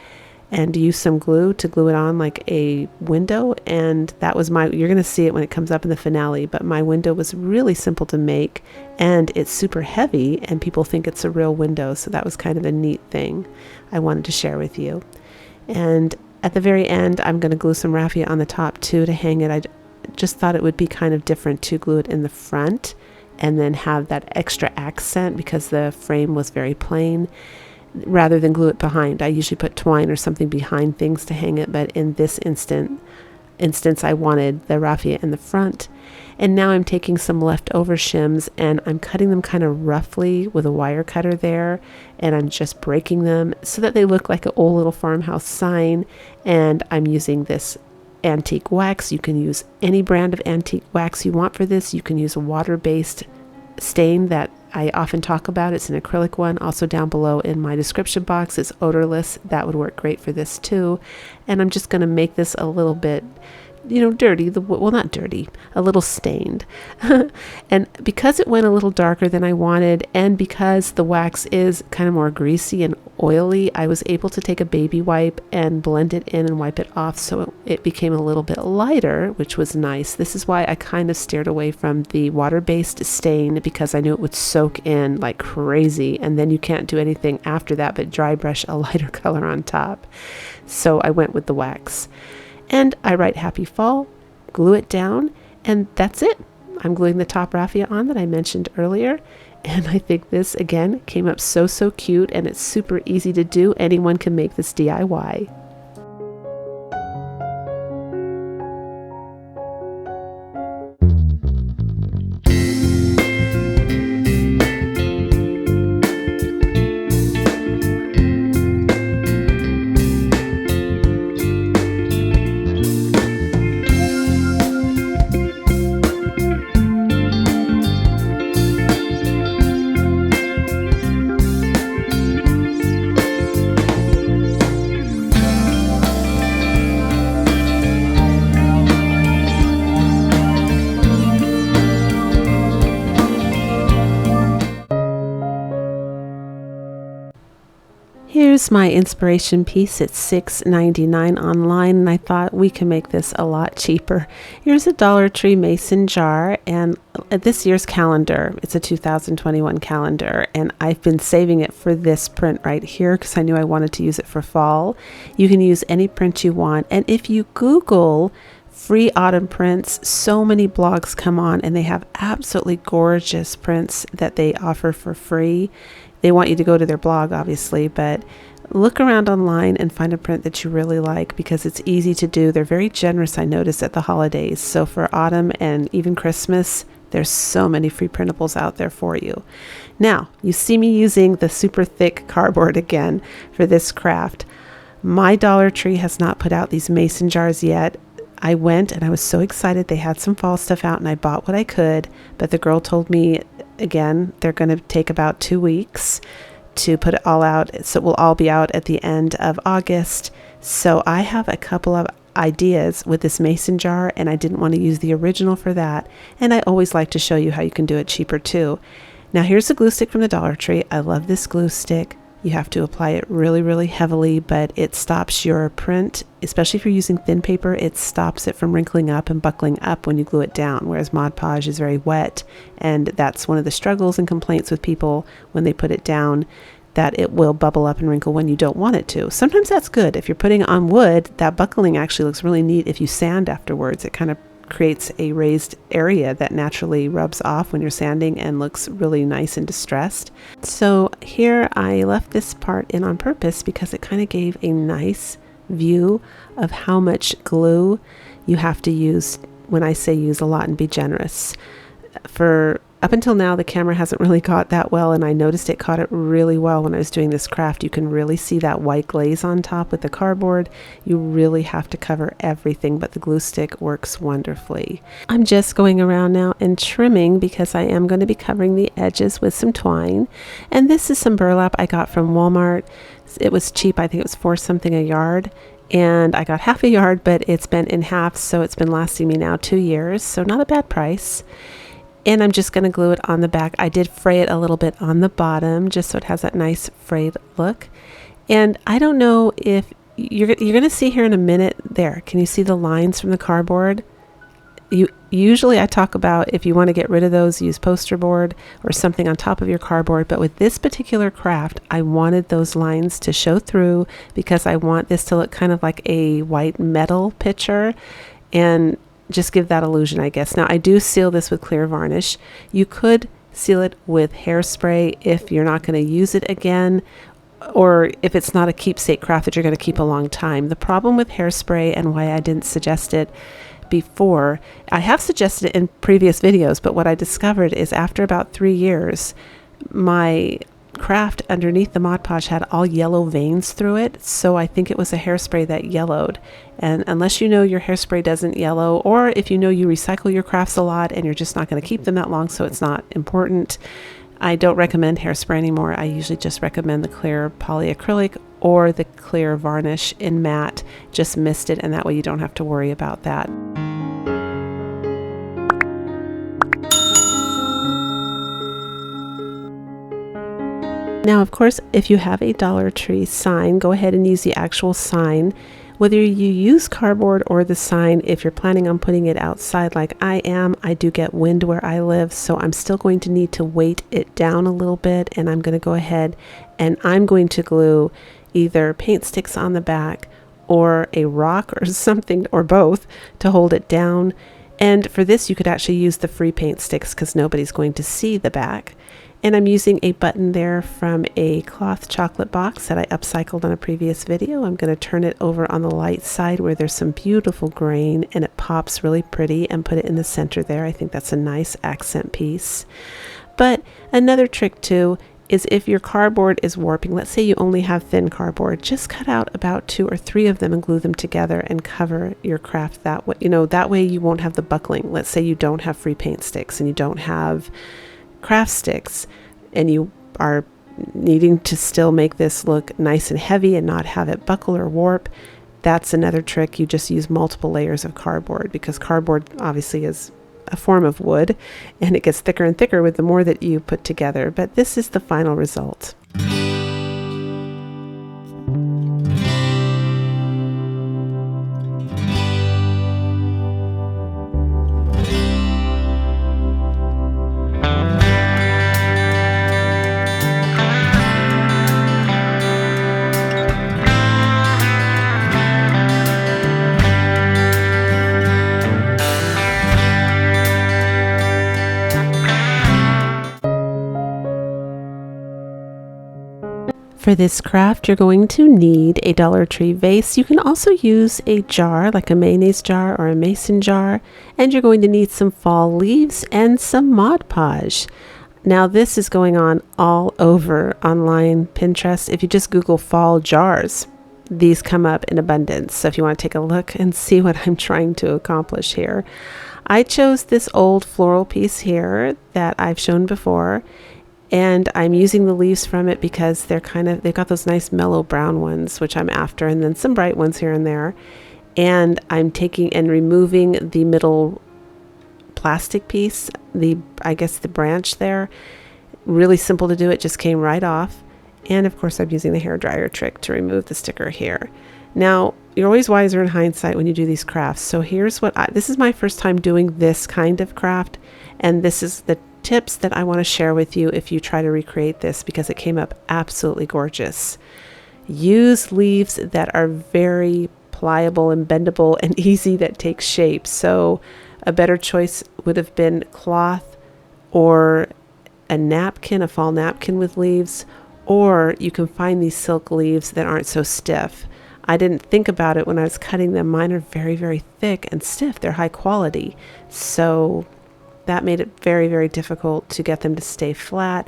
and used some glue to glue it on like a window. And that was you're going to see it when it comes up in the finale, but my window was really simple to make and it's super heavy and people think it's a real window. So that was kind of a neat thing I wanted to share with you. And at the very end, I'm going to glue some raffia on the top too to hang it. I just thought it would be kind of different to glue it in the front and then have that extra accent because the frame was very plain. rather than glue it behind. I usually put twine or something behind things to hang it, but in this instance I wanted the raffia in the front. And now I'm taking some leftover shims and I'm cutting them kind of roughly with a wire cutter there, and I'm just breaking them so that they look like an old little farmhouse sign. And I'm using this antique wax. You can use any brand of antique wax you want for this. You can use a water-based stain that I often talk about. It's an acrylic one. Also down below in my description box, it's odorless. That would work great for this too. And I'm just going to make this a little bit, dirty, well, not dirty, a little stained. And because it went a little darker than I wanted, and because the wax is kind of more greasy and oily, I was able to take a baby wipe and blend it in and wipe it off, so it became a little bit lighter, which was nice. This is why I kind of steered away from the water-based stain, because I knew it would soak in like crazy, and then you can't do anything after that but dry brush a lighter color on top. So I went with the wax. And I write Happy Fall, glue it down, and that's it. I'm gluing the top raffia on that I mentioned earlier. And I think this, again, came up so cute, and it's super easy to do. Anyone can make this DIY. Here's my inspiration piece. It's $6.99 online, and I thought we can make this a lot cheaper. Here's a Dollar Tree mason jar and this year's calendar. It's a 2021 calendar, and I've been saving it for this print right here because I knew I wanted to use it for fall. You can use any print you want, and if you Google free autumn prints, so many blogs come on and they have absolutely gorgeous prints that they offer for free. They want you to go to their blog, obviously, but look around online and find a print that you really like, because it's easy to do. They're very generous, I noticed, at the holidays. So for autumn and even Christmas, there's so many free printables out there for you. Now, you see me using the super thick cardboard again for this craft. My Dollar Tree has not put out these mason jars yet. I went and I was so excited. They had some fall stuff out and I bought what I could, but the girl told me, again, they're going to take about 2 weeks to put it all out. So it will all be out at the end of August. So I have a couple of ideas with this mason jar, and I didn't want to use the original for that. And I always like to show you how you can do it cheaper too. Now here's the glue stick from the Dollar Tree. I love this glue stick. You have to apply it really, really heavily, but it stops your print, especially if you're using thin paper. It stops it from wrinkling up and buckling up when you glue it down, whereas Mod Podge is very wet, and that's one of the struggles and complaints with people when they put it down, that it will bubble up and wrinkle when you don't want it to. Sometimes that's good. If you're putting it on wood, that buckling actually looks really neat if you sand afterwards. It kind of creates a raised area that naturally rubs off when you're sanding and looks really nice and distressed. So here I left this part in on purpose because it kind of gave a nice view of how much glue you have to use. When I say use a lot and be generous, for up until now the camera hasn't really caught that well, and I noticed it caught it really well when I was doing this craft. You can really see that white glaze on top with the cardboard. You really have to cover everything, but the glue stick works wonderfully. I'm just going around now and trimming because I am going to be covering the edges with some twine. And this is some burlap I got from Walmart. It was cheap. I think it was $4 something a yard. And I got half a yard, but it's been in half, so it's been lasting me now 2 years. So not a bad price. And I'm just going to glue it on the back. I did fray it a little bit on the bottom just so it has that nice frayed look. And I don't know if you're going to see here in a minute there. Can you see the lines from the cardboard? Usually I talk about if you want to get rid of those, use poster board or something on top of your cardboard. But with this particular craft, I wanted those lines to show through because I want this to look kind of like a white metal picture and just give that illusion, I guess. Now I do seal this with clear varnish. You could seal it with hairspray if you're not going to use it again, or if it's not a keepsake craft that you're going to keep a long time. The problem with hairspray, and why I didn't suggest it before, I have suggested it in previous videos, but what I discovered is after about 3 years, my craft underneath the Mod Podge had all yellow veins through it, so I think it was a hairspray that yellowed. And unless you know your hairspray doesn't yellow, or if you know you recycle your crafts a lot and you're just not going to keep them that long, so it's not important, I don't recommend hairspray anymore. I usually just recommend the clear polyacrylic or the clear varnish in matte. Just mist it, and that way you don't have to worry about that. Now, of course, if you have a Dollar Tree sign, go ahead and use the actual sign. Whether you use cardboard or the sign, if you're planning on putting it outside like I am, I do get wind where I live, so I'm still going to need to weight it down a little bit, and I'm going to go ahead and I'm going to glue either paint sticks on the back or a rock or something, or both, to hold it down. And for this, you could actually use the free paint sticks because nobody's going to see the back. And I'm using a button there from a cloth chocolate box that I upcycled on a previous video. I'm going to turn it over on the light side where there's some beautiful grain and it pops really pretty, and put it in the center there. I think that's a nice accent piece. But another trick too is if your cardboard is warping, let's say you only have thin cardboard, just cut out about 2 or 3 of them and glue them together and cover your craft that way. That way you won't have the buckling. Let's say you don't have free paint sticks and you don't have craft sticks, and you are needing to still make this look nice and heavy and not have it buckle or warp. That's another trick. You just use multiple layers of cardboard, because cardboard obviously is a form of wood and it gets thicker and thicker with the more that you put together. But this is the final result. For this craft, you're going to need a Dollar Tree vase. You can also use a jar, like a mayonnaise jar or a mason jar, and you're going to need some fall leaves and some Mod Podge. Now, this is going on all over online Pinterest. If you just Google fall jars, these come up in abundance. So if you want to take a look and see what I'm trying to accomplish here, I chose this old floral piece here that I've shown before. And I'm using the leaves from it because they've got those nice mellow brown ones, which I'm after, and then some bright ones here and there. And I'm taking and removing the middle plastic piece, I guess the branch there. Really simple to do, it just came right off. And of course I'm using the hairdryer trick to remove the sticker here. Now, you're always wiser in hindsight when you do these crafts. So here's this is my first time doing this kind of craft, and this is the tips that I want to share with you if you try to recreate this, because it came up absolutely gorgeous. Use leaves that are very pliable and bendable and easy, that take shape. So a better choice would have been cloth or a napkin, a fall napkin with leaves, or you can find these silk leaves that aren't so stiff. I didn't think about it when I was cutting them. Mine are very, very thick and stiff. They're high quality. So that made it very, very difficult to get them to stay flat.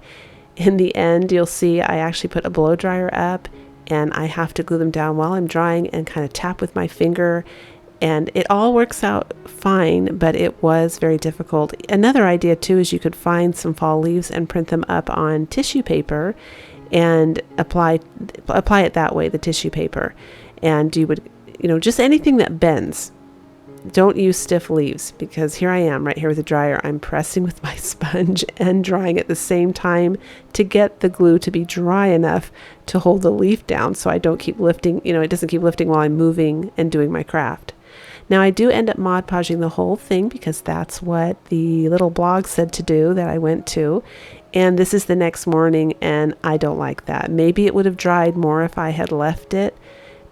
In the end, you'll see I actually put a blow dryer up, and I have to glue them down while I'm drying and kind of tap with my finger, and it all works out fine, but it was very difficult. Another idea too is you could find some fall leaves and print them up on tissue paper and apply it that way, the tissue paper. And you would, just anything that bends. Don't use stiff leaves, because here I am right here with the dryer. I'm pressing with my sponge and drying at the same time to get the glue to be dry enough to hold the leaf down so I don't keep lifting, it doesn't keep lifting while I'm moving and doing my craft. Now, I do end up Mod Podging the whole thing because that's what the little blog said to do that I went to. And this is the next morning, and I don't like that. Maybe it would have dried more if I had left it,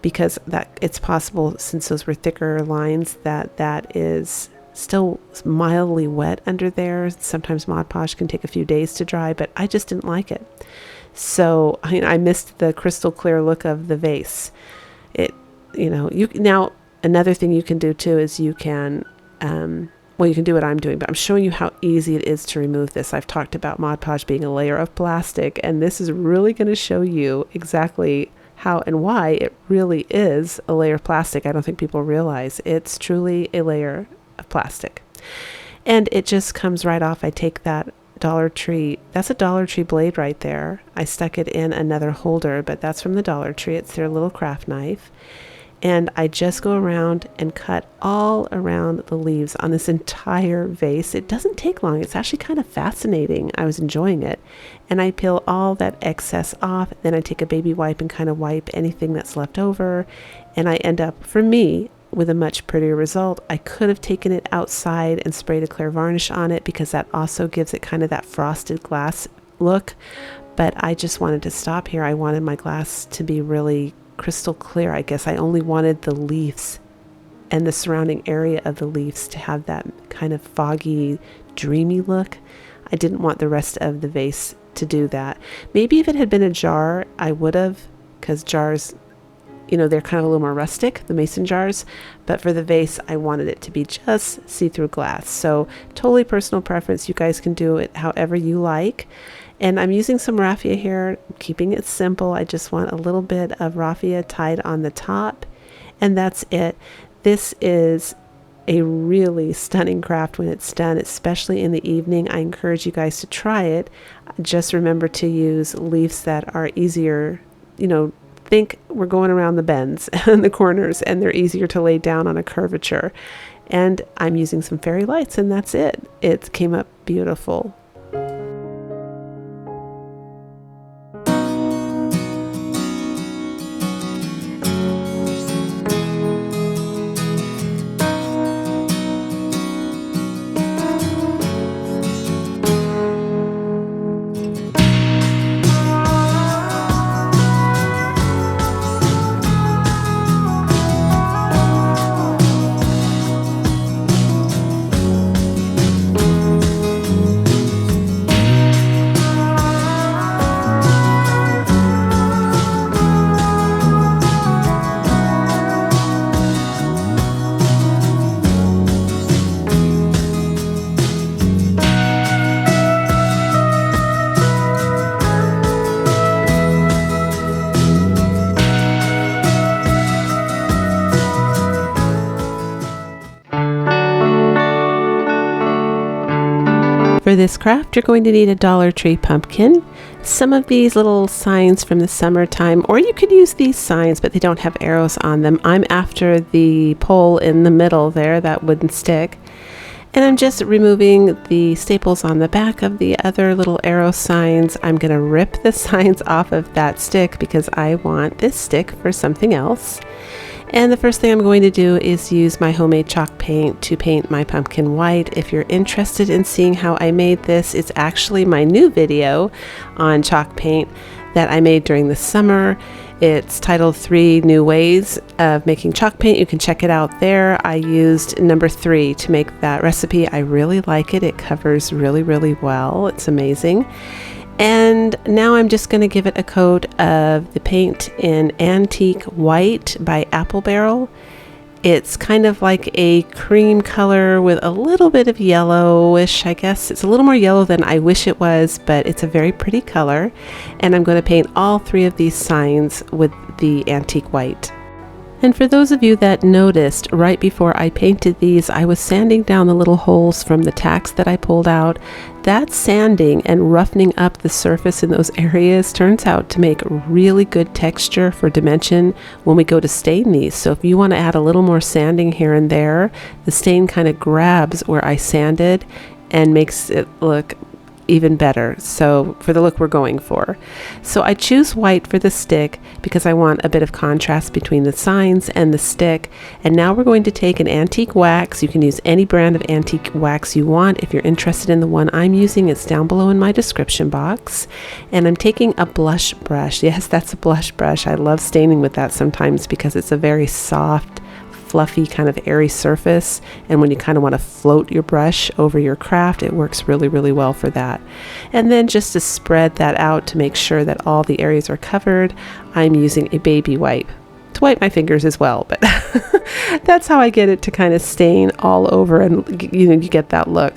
because it's possible, since those were thicker lines, that is still mildly wet under there. Sometimes Mod Podge can take a few days to dry, but I just didn't like it. So I missed the crystal clear look of the vase. Now another thing you can do too is you can, you can do what I'm doing, but I'm showing you how easy it is to remove this. I've talked about Mod Podge being a layer of plastic, and this is really going to show you exactly how and why it really is a layer of plastic. I don't think people realize it's truly a layer of plastic. And it just comes right off. I take that Dollar Tree, that's a Dollar Tree blade right there. I stuck it in another holder, but that's from the Dollar Tree. It's their little craft knife. And I just go around and cut all around the leaves on this entire vase. It doesn't take long. It's actually kind of fascinating. I was enjoying it. And I peel all that excess off. Then I take a baby wipe and kind of wipe anything that's left over. And I end up, for me, with a much prettier result. I could have taken it outside and sprayed a clear varnish on it because that also gives it kind of that frosted glass look. But I just wanted to stop here. I wanted my glass to be really crystal clear. I guess I only wanted the leaves and the surrounding area of the leaves to have that kind of foggy, dreamy look. I didn't want the rest of the vase to do that. Maybe if it had been a jar, I would have, because jars, they're kind of a little more rustic, the mason jars. But for the vase, I wanted it to be just see-through glass. So totally personal preference. You guys can do it however you like. And I'm using some raffia here, keeping it simple. I just want a little bit of raffia tied on the top, and that's it. This is a really stunning craft when it's done, especially in the evening. I encourage you guys to try it. Just remember to use leaves that are easier, think we're going around the bends and the corners, and they're easier to lay down on a curvature. And I'm using some fairy lights, and that's it. It came up beautiful. For this craft, you're going to need a Dollar Tree pumpkin, some of these little signs from the summertime, or you could use these signs, but they don't have arrows on them. I'm after the pole in the middle there, that wooden stick. And I'm just removing the staples on the back of the other little arrow signs. I'm going to rip the signs off of that stick because I want this stick for something else. And the first thing I'm going to do is use my homemade chalk paint to paint my pumpkin white. If you're interested in seeing how I made this, it's actually my new video on chalk paint that I made during the summer. It's titled 3 New Ways of Making Chalk Paint. You can check it out there. I used number 3 to make that recipe. I really like it. It covers really, really well. It's amazing. And now I'm just going to give it a coat of the paint in Antique White by Apple Barrel. It's kind of like a cream color with a little bit of yellowish, I guess. It's a little more yellow than I wish it was, but it's a very pretty color. And I'm going to paint all 3 of these signs with the Antique White. And for those of you that noticed, right before I painted these, I was sanding down the little holes from the tacks that I pulled out. That sanding and roughening up the surface in those areas turns out to make really good texture for dimension when we go to stain these. So if you want to add a little more sanding here and there, the stain kind of grabs where I sanded and makes it look even better. So for the look we're going for. So I choose white for the stick because I want a bit of contrast between the signs and the stick. And now we're going to take an antique wax. You can use any brand of antique wax you want. If you're interested in the one I'm using, it's down below in my description box. And I'm taking a blush brush. Yes, that's a blush brush. I love staining with that sometimes because it's a very soft, fluffy kind of airy surface, and when you kind of want to float your brush over your craft, it works really, really well for that. And then just to spread that out to make sure that all the areas are covered, I'm using a baby wipe to wipe my fingers as well, but that's how I get it to kind of stain all over, and you get that look.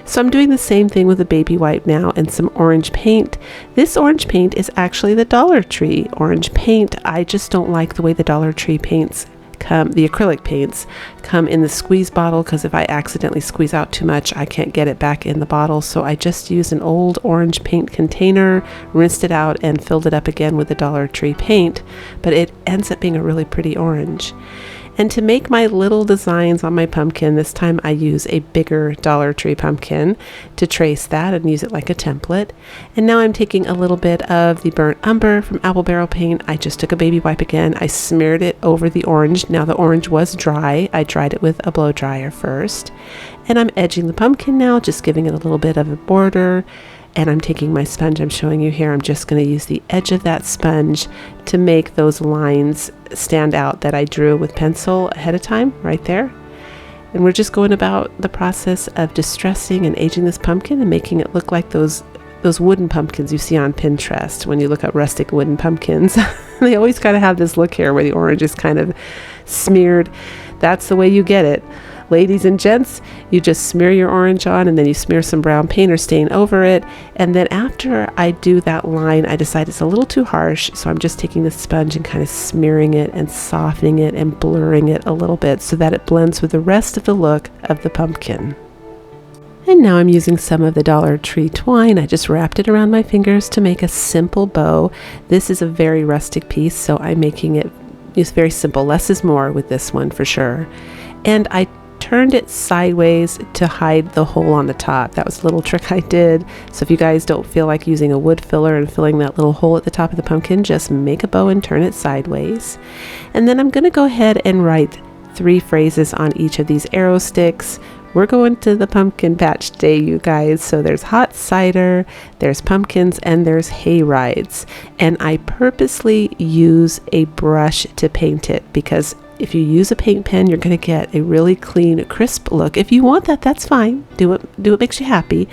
So I'm doing the same thing with a baby wipe now and some orange paint. This orange paint is actually the Dollar Tree orange paint. I just don't like the way the Dollar Tree paints come, the acrylic paints come in the squeeze bottle, because if I accidentally squeeze out too much, I can't get it back in the bottle. So I just used an old orange paint container, rinsed it out, and filled it up again with the Dollar Tree paint, but it ends up being a really pretty orange. And to make my little designs on my pumpkin, this time I use a bigger Dollar Tree pumpkin to trace that and use it like a template. And now I'm taking a little bit of the burnt umber from apple barrel paint. I just took a baby wipe again. I smeared it over the orange. Now the orange was dry. I dried it with a blow dryer first. And I'm edging the pumpkin now, just giving it a little bit of a border. And I'm taking my sponge I'm showing you here. I'm just going to use the edge of that sponge to make those lines stand out that I drew with pencil ahead of time right there. And we're just going about the process of distressing and aging this pumpkin and making it look like those wooden pumpkins you see on Pinterest when you look up rustic wooden pumpkins. They always kind of have this look here where the orange is kind of smeared. That's the way you get it. Ladies and gents, you just smear your orange on, and then you smear some brown paint or stain over it. And then after I do that line, I decide it's a little too harsh, so I'm just taking the sponge and kind of smearing it and softening it and blurring it a little bit so that it blends with the rest of the look of the pumpkin. And now I'm using some of the Dollar Tree twine. I just wrapped it around my fingers to make a simple bow. This is a very rustic piece, so I'm making it just very simple. Less is more with this one for sure. And I turned it sideways to hide the hole on the top. That was a little trick I did. So if you guys don't feel like using a wood filler and filling that little hole at the top of the pumpkin, just make a bow and turn it sideways. And then I'm going to go ahead and write 3 phrases on each of these arrow sticks. We're going to the pumpkin patch day, you guys. So there's hot cider, there's pumpkins, and there's hay rides. And I purposely use a brush to paint it, because if you use a paint pen, you're going to get a really clean, crisp look. If you want that, that's fine. Do what makes you happy.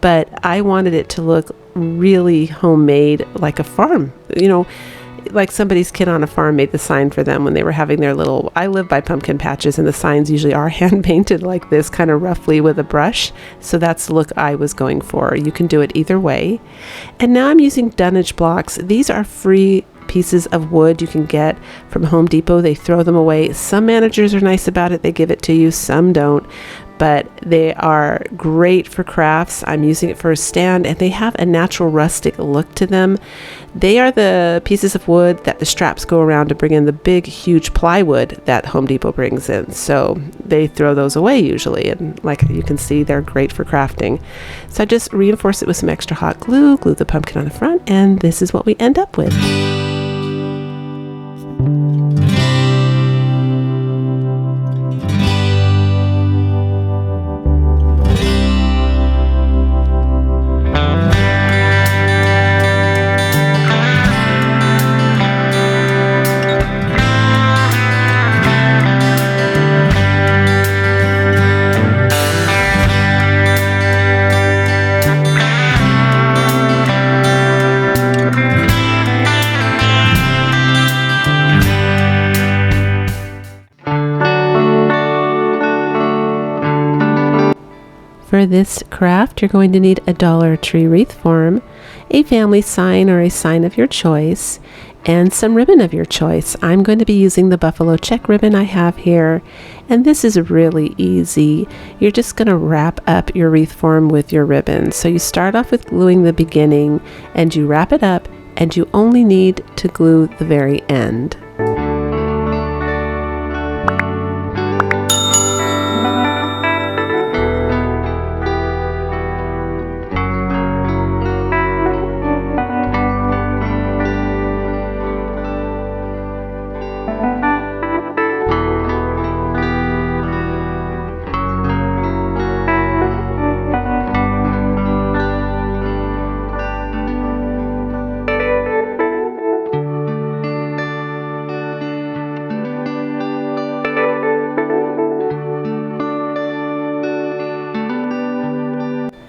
But I wanted it to look really homemade, like a farm, like somebody's kid on a farm made the sign for them when they were having their little, I live by pumpkin patches, and the signs usually are hand painted like this, kind of roughly with a brush. So that's the look I was going for. You can do it either way. And now I'm using dunnage blocks. These are free pieces of wood you can get from Home Depot. They throw them away. Some managers are nice about it. They give it to you. Some don't. But they are great for crafts. I'm using it for a stand, and they have a natural rustic look to them. They are the pieces of wood that the straps go around to bring in the big, huge plywood that Home Depot brings in. So they throw those away usually, and like you can see, they're great for crafting. So I just reinforce it with some extra hot glue, glue the pumpkin on the front, and this is what we end up with. For this craft, you're going to need a Dollar Tree wreath form, a family sign or a sign of your choice, and some ribbon of your choice. I'm going to be using the buffalo check ribbon I have here, and this is really easy. You're just going to wrap up your wreath form with your ribbon. So you start off with gluing the beginning, and you wrap it up, and you only need to glue the very end.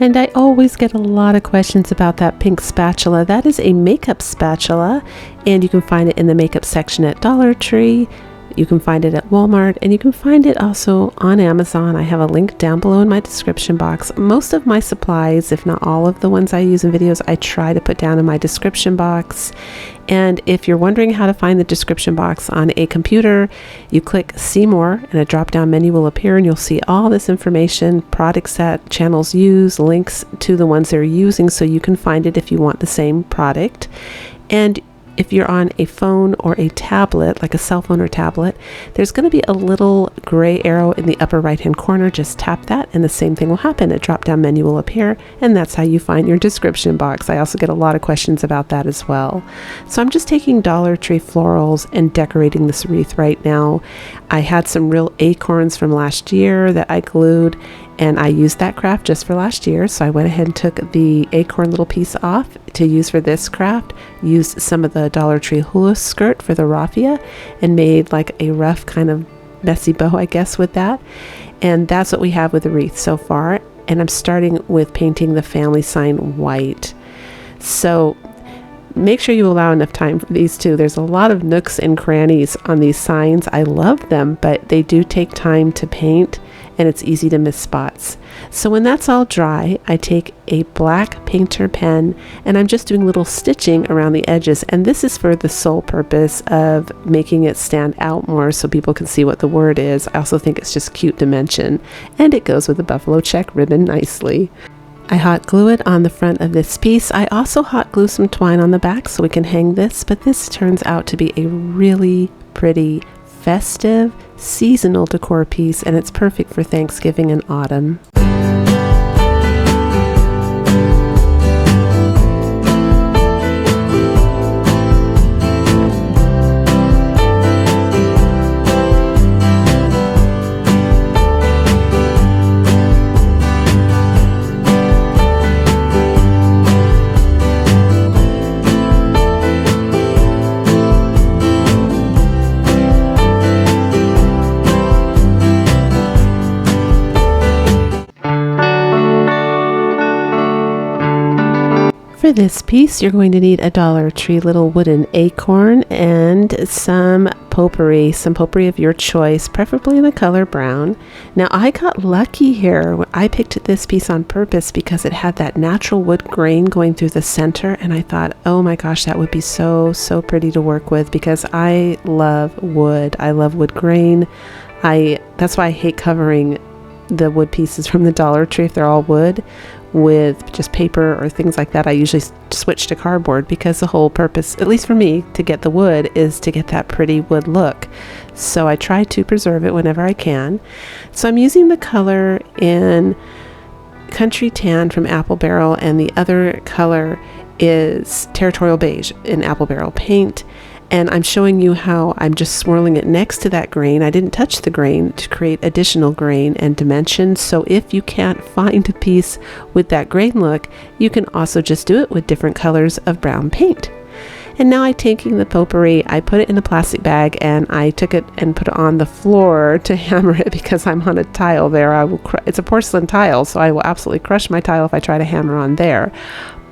And I always get a lot of questions about that pink spatula. That is a makeup spatula, and you can find it in the makeup section at Dollar Tree. You can find it at Walmart, and you can find it also on Amazon. I have a link down below in my description box. Most of my supplies, if not all of the ones I use in videos, I try to put down in my description box. And if you're wondering how to find the description box on a computer, you click See More, and a drop-down menu will appear, and you'll see all this information, products that channels use, links to the ones they're using, so you can find it if you want the same product. And if you're on a phone or a tablet, like a cell phone or tablet, there's going to be a little gray arrow in the upper right hand corner. Just tap that and the same thing will happen. A drop down menu will appear, and that's how you find your description box. I also get a lot of questions about that as well. So I'm just taking Dollar Tree florals and decorating this wreath right now. I had some real acorns from last year that I glued, and I used that craft just for last year, so I went ahead and took the acorn little piece off to use for this craft, used some of the Dollar Tree hula skirt for the raffia, and made like a rough kind of messy bow, I guess, with that. And that's what we have with the wreath so far. And I'm starting with painting the family sign white. So make sure you allow enough time for these two. There's a lot of nooks and crannies on these signs. I love them, but they do take time to paint, and it's easy to miss spots. So when that's all dry, I take a black painter pen, and I'm just doing little stitching around the edges. And this is for the sole purpose of making it stand out more so people can see what the word is. I also think it's just cute to mention, and it goes with the buffalo check ribbon nicely. I hot glue it on the front of this piece. I also hot glue some twine on the back so we can hang this, but this turns out to be a really pretty festive seasonal decor piece, and it's perfect for Thanksgiving and autumn. For this piece, you're going to need a Dollar Tree little wooden acorn and some potpourri of your choice, preferably in the color brown. Now, I got lucky here. I picked this piece on purpose because it had that natural wood grain going through the center, and I thought, oh my gosh, that would be so pretty to work with, because I love wood. I love wood grain. That's why I hate covering the wood pieces from the Dollar Tree if they're all wood with just paper or things like that. I usually switch to cardboard, because the whole purpose, at least for me, to get the wood is to get that pretty wood look. So I try to preserve it whenever I can. So I'm using the color in Country Tan from Apple Barrel, and the other color is Territorial Beige in Apple Barrel paint. And I'm showing you how I'm just swirling it next to that grain. I didn't touch the grain to create additional grain and dimension. So if you can't find a piece with that grain look, you can also just do it with different colors of brown paint. And now I'm taking the potpourri, I put it in a plastic bag, and I took it and put it on the floor to hammer it, because I'm on a tile there. It's a porcelain tile, so I will absolutely crush my tile if I try to hammer on there.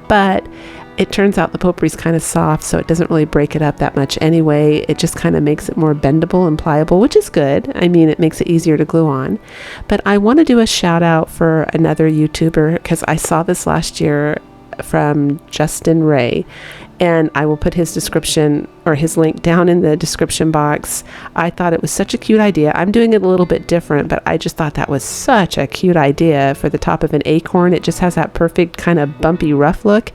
But it turns out the potpourri is kind of soft, so it doesn't really break it up that much anyway. It just kind of makes it more bendable and pliable, which is good. I mean, it makes it easier to glue on. But I want to do a shout out for another YouTuber, because I saw this last year from Justin Ray, and I will put his description or his link down in the description box. I thought it was such a cute idea. I'm doing it a little bit different, but I just thought that was such a cute idea for the top of an acorn. It just has that perfect kind of bumpy rough look.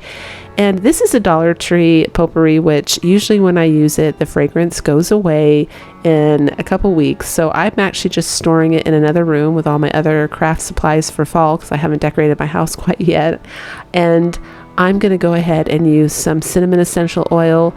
And this is a Dollar Tree potpourri, which usually when I use it, the fragrance goes away in a couple weeks. So I'm actually just storing it in another room with all my other craft supplies for fall, because I haven't decorated my house quite yet. And I'm going to go ahead and use some cinnamon essential oil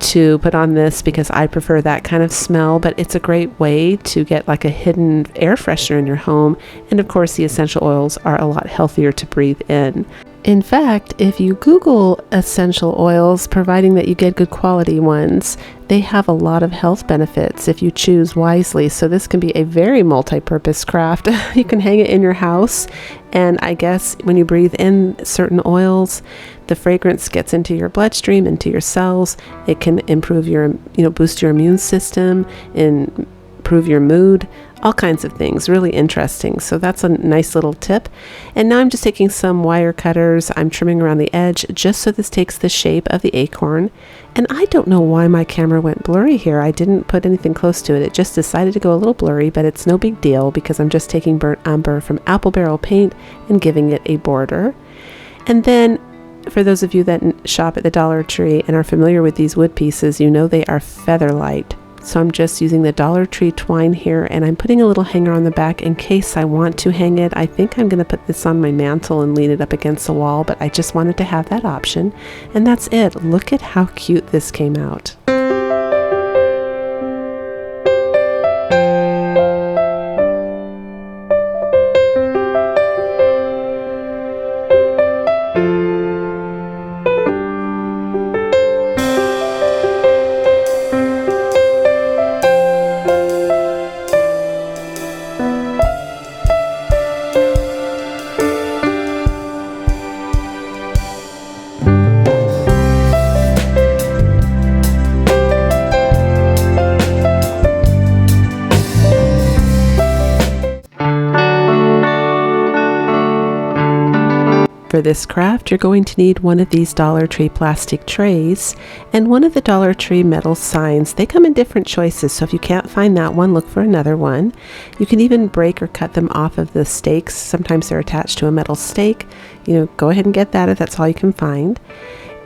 to put on this, because I prefer that kind of smell, but it's a great way to get like a hidden air freshener in your home. And of course, the essential oils are a lot healthier to breathe in. In fact, if you Google essential oils, providing that you get good quality ones, they have a lot of health benefits if you choose wisely. So this can be a very multi-purpose craft. You can hang it in your house, and I guess when you breathe in certain oils, the fragrance gets into your bloodstream, into your cells. It can improve your, boost your immune system, and improve your mood, all kinds of things. Really interesting. So that's a nice little tip. And now I'm just taking some wire cutters. I'm trimming around the edge just so this takes the shape of the acorn. And I don't know why my camera went blurry here. I didn't put anything close to it. It just decided to go a little blurry, but it's no big deal because I'm just taking burnt umber from apple barrel paint and giving it a border. And then for those of you that shop at the Dollar Tree and are familiar with these wood pieces, you know they are feather light. So I'm just using the Dollar Tree twine here, and I'm putting a little hanger on the back in case I want to hang it. I think I'm going to put this on my mantle and lean it up against the wall, but I just wanted to have that option. And that's it. Look at how cute this came out. For this craft, you're going to need one of these Dollar Tree plastic trays and one of the Dollar Tree metal signs. They come in different choices, so if you can't find that one, look for another one. You can even break or cut them off of the stakes. Sometimes they're attached to a metal stake. Go ahead and get that if that's all you can find.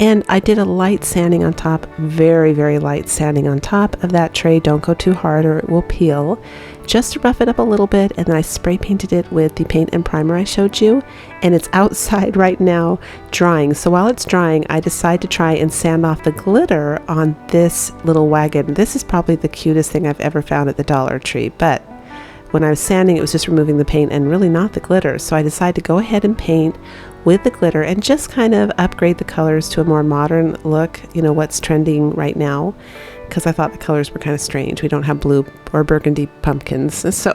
And I did a light sanding on top, very, very light sanding on top of that tray. Don't go too hard or it will peel. Just to rough it up a little bit, and then I spray painted it with the paint and primer I showed you, and it's outside right now drying. So while it's drying, I decide to try and sand off the glitter on this little wagon. This is probably the cutest thing I've ever found at the Dollar Tree, but when I was sanding, it was just removing the paint and really not the glitter. So I decided to go ahead and paint with the glitter and just kind of upgrade the colors to a more modern look, what's trending right now, because I thought the colors were kind of strange. We don't have blue or burgundy pumpkins. So,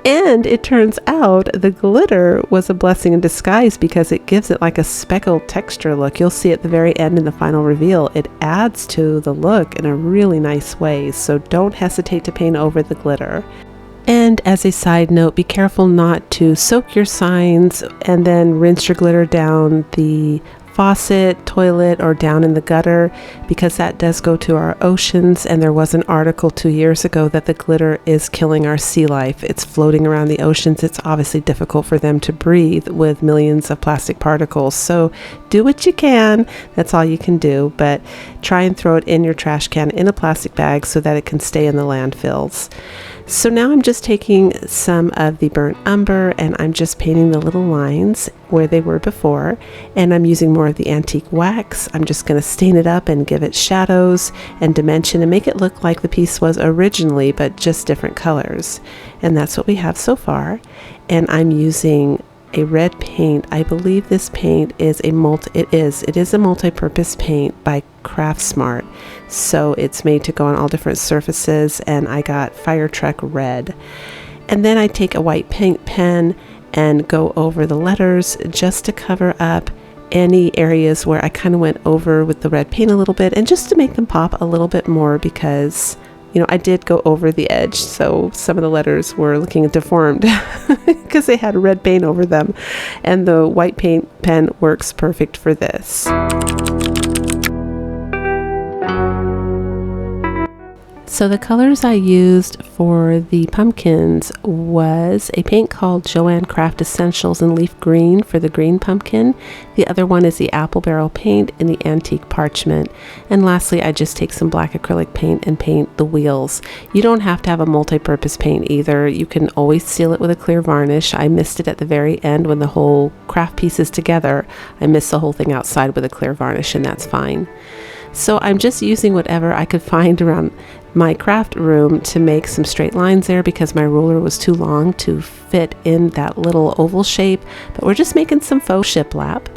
and it turns out the glitter was a blessing in disguise because it gives it like a speckled texture look. You'll see at the very end in the final reveal, it adds to the look in a really nice way. So don't hesitate to paint over the glitter. And as a side note, be careful not to soak your signs and then rinse your glitter down the faucet, toilet, or down in the gutter, because that does go to our oceans. And there was an article 2 years ago that the glitter is killing our sea life. It's floating around the oceans. It's obviously difficult for them to breathe with millions of plastic particles. So do what you can. That's all you can do, but try and throw it in your trash can in a plastic bag so that it can stay in the landfills. So now I'm just taking some of the burnt umber and I'm just painting the little lines where they were before, and I'm using more of the antique wax. I'm just going to stain it up and give it shadows and dimension and make it look like the piece was originally, but just different colors. And that's what we have so far. And I'm using a red paint. I believe this paint is a multi-purpose paint by Craft Smart. So it's made to go on all different surfaces, and I got Fire Truck Red. And then I take a white paint pen and go over the letters just to cover up any areas where I kind of went over with the red paint a little bit, and just to make them pop a little bit more, because I did go over the edge, so some of the letters were looking deformed because they had red paint over them, and the white paint pen works perfect for this. So the colors I used for the pumpkins was a paint called Joanne Craft Essentials in Leaf Green for the green pumpkin. The other one is the apple barrel paint in the antique parchment. And lastly, I just take some black acrylic paint and paint the wheels. You don't have to have a multi-purpose paint either. You can always seal it with a clear varnish. I missed it at the very end when the whole craft piece is together. I missed the whole thing outside with a clear varnish, and that's fine. So I'm just using whatever I could find around my craft room to make some straight lines there because my ruler was too long to fit in that little oval shape. But we're just making some faux shiplap.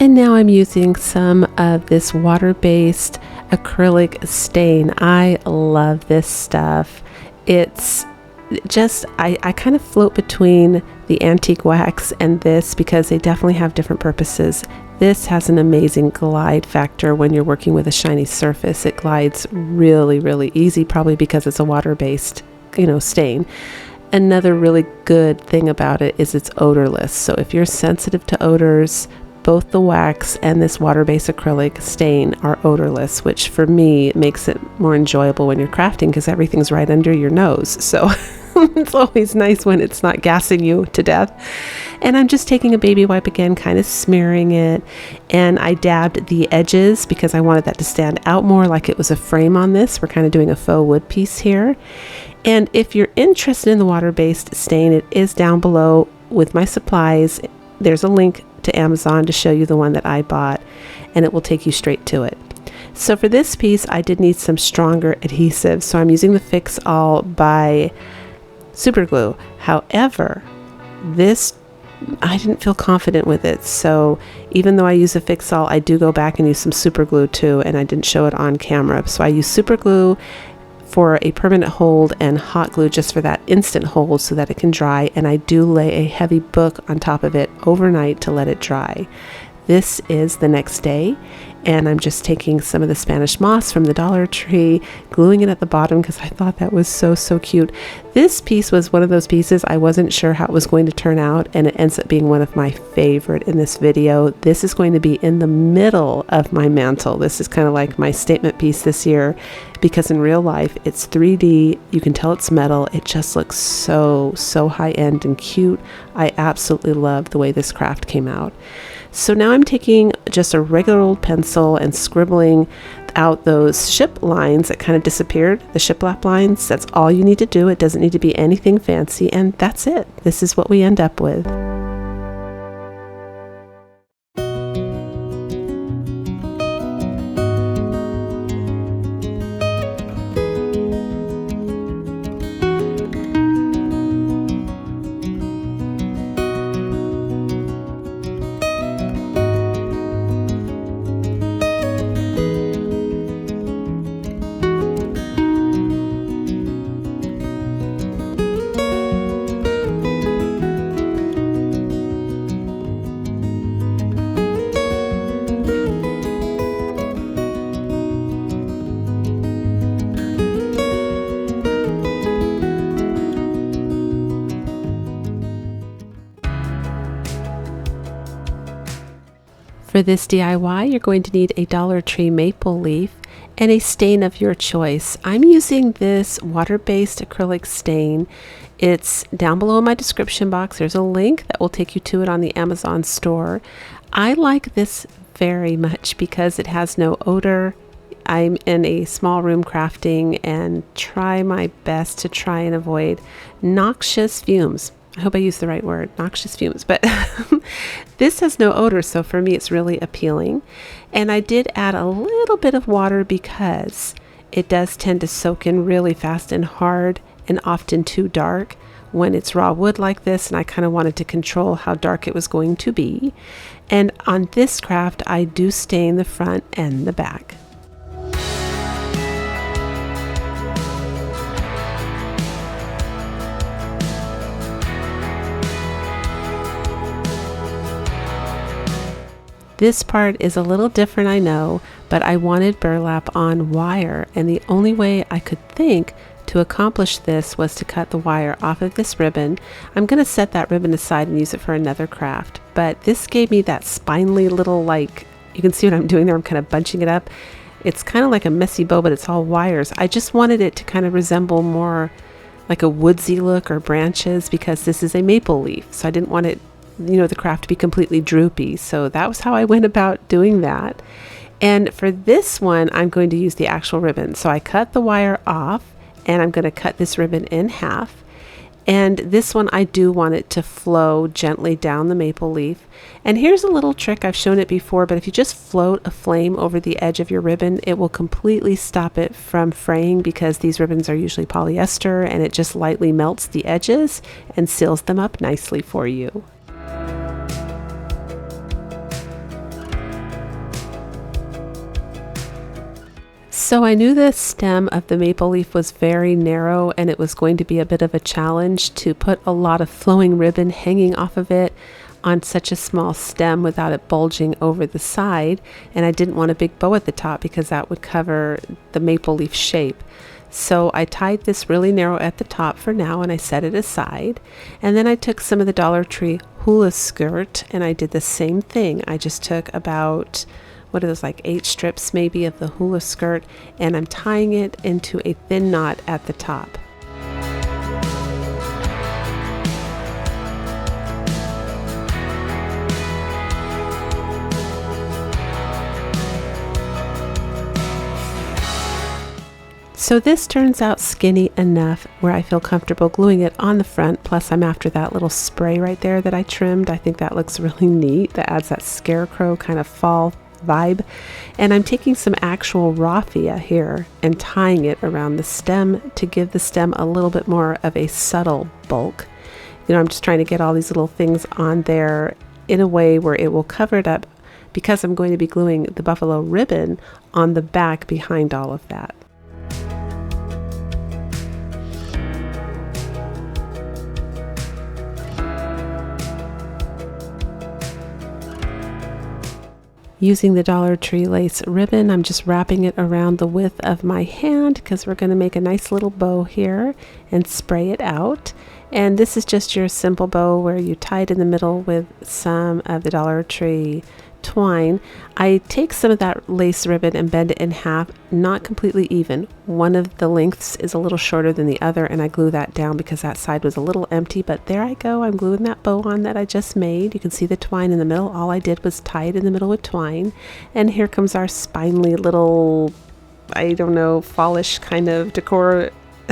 And now I'm using some of this water-based acrylic stain. I love this stuff. It's just, I kind of float between the antique wax and this because they definitely have different purposes. This has an amazing glide factor when you're working with a shiny surface. It glides really, really easy, probably because it's a water-based, stain. Another really good thing about it is it's odorless. So if you're sensitive to odors, both the wax and this water-based acrylic stain are odorless, which for me makes it more enjoyable when you're crafting because everything's right under your nose. So it's always nice when it's not gassing you to death. And I'm just taking a baby wipe again, kind of smearing it. And I dabbed the edges because I wanted that to stand out more like it was a frame on this. We're kind of doing a faux wood piece here. And if you're interested in the water-based stain, it is down below with my supplies. There's a link to Amazon to show you the one that I bought, and it will take you straight to it. So for this piece, I did need some stronger adhesive. So I'm using the Fix All by Super Glue. However, this, I didn't feel confident with it. So even though I use a Fix All, I do go back and use some super glue too, and I didn't show it on camera. So I use super glue for a permanent hold and hot glue just for that instant hold so that it can dry, and I do lay a heavy book on top of it overnight to let it dry. This is the next day, and I'm just taking some of the Spanish moss from the Dollar Tree, gluing it at the bottom because I thought that was so cute. This piece was one of those pieces I wasn't sure how it was going to turn out, and it ends up being one of my favorite in this video. This is going to be in the middle of my mantle. This is kind of like my statement piece this year because in real life it's 3D. You can tell it's metal. It just looks so high-end and cute. I absolutely love the way this craft came out. So now I'm taking just a regular old pencil and scribbling out those ship lines that kind of disappeared, the shiplap lines. That's all you need to do. It doesn't need to be anything fancy, and that's it. This is what we end up with. For this DIY, you're going to need a Dollar Tree maple leaf and a stain of your choice. I'm using this water-based acrylic stain. It's down below in my description box. There's a link that will take you to it on the Amazon store. I like this very much because it has no odor. I'm in a small room crafting and try my best to try and avoid noxious fumes. I hope I used the right word, noxious fumes, but this has no odor, so for me it's really appealing. And I did add a little bit of water because it does tend to soak in really fast and hard and often too dark when it's raw wood like this, and I kind of wanted to control how dark it was going to be. And on this craft, I do stain the front and the back. This part is a little different, I know, but I wanted burlap on wire, and the only way I could think to accomplish this was to cut the wire off of this ribbon. I'm going to set that ribbon aside and use it for another craft, but this gave me that spindly little, like, you can see what I'm doing there, I'm kind of bunching it up. It's kind of like a messy bow, but it's all wires. I just wanted it to kind of resemble more like a woodsy look or branches because this is a maple leaf, so I didn't want it, the craft to be completely droopy. So that was how I went about doing that. And for this one, I'm going to use the actual ribbon. So I cut the wire off and I'm going to cut this ribbon in half. And this one, I do want it to flow gently down the maple leaf. And here's a little trick, I've shown it before, but if you just float a flame over the edge of your ribbon, it will completely stop it from fraying, because these ribbons are usually polyester, and it just lightly melts the edges and seals them up nicely for you. So I knew the stem of the maple leaf was very narrow, and it was going to be a bit of a challenge to put a lot of flowing ribbon hanging off of it on such a small stem without it bulging over the side. And I didn't want a big bow at the top because that would cover the maple leaf shape. So I tied this really narrow at the top for now, and I set it aside. And then I took some of the Dollar Tree hula skirt, and I did the same thing. I just took about, what are those, like 8 strips maybe of the hula skirt, and I'm tying it into a thin knot at the top. So this turns out skinny enough where I feel comfortable gluing it on the front, plus I'm after that little spray right there that I trimmed. I think that looks really neat. That adds that scarecrow kind of fall vibe. And I'm taking some actual raffia here and tying it around the stem to give the stem a little bit more of a subtle bulk. You know, I'm just trying to get all these little things on there in a way where it will cover it up, because I'm going to be gluing the buffalo ribbon on the back behind all of that. Using the Dollar Tree lace ribbon, I'm just wrapping it around the width of my hand, because we're going to make a nice little bow here and spray it out. And this is just your simple bow where you tie it in the middle with some of the Dollar Tree twine. I take some of that lace ribbon and bend it in half, not completely even. One of the lengths is a little shorter than the other, and I glue that down because that side was a little empty, but there I go. I'm gluing that bow on that I just made. You can see the twine in the middle. All I did was tie it in the middle with twine. And here comes our spindly little, I don't know, fallish kind of decor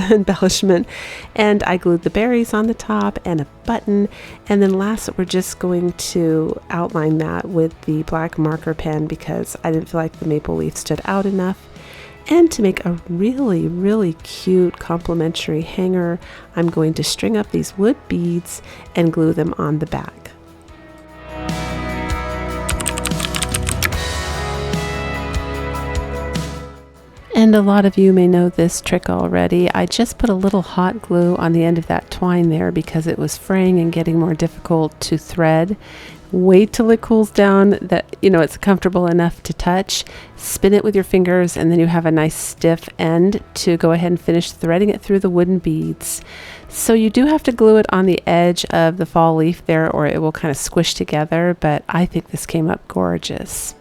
embellishment. And I glued the berries on the top and a button, and then last we're just going to outline that with the black marker pen because I didn't feel like the maple leaf stood out enough. And to make a really cute complimentary hanger, I'm going to string up these wood beads and glue them on the back. And a lot of you may know this trick already. I just put a little hot glue on the end of that twine there because it was fraying and getting more difficult to thread. Wait till it cools down, that it's comfortable enough to touch. Spin it with your fingers, and then you have a nice stiff end to go ahead and finish threading it through the wooden beads. So you do have to glue it on the edge of the fall leaf there, or it will kind of squish together, but I think this came up gorgeous.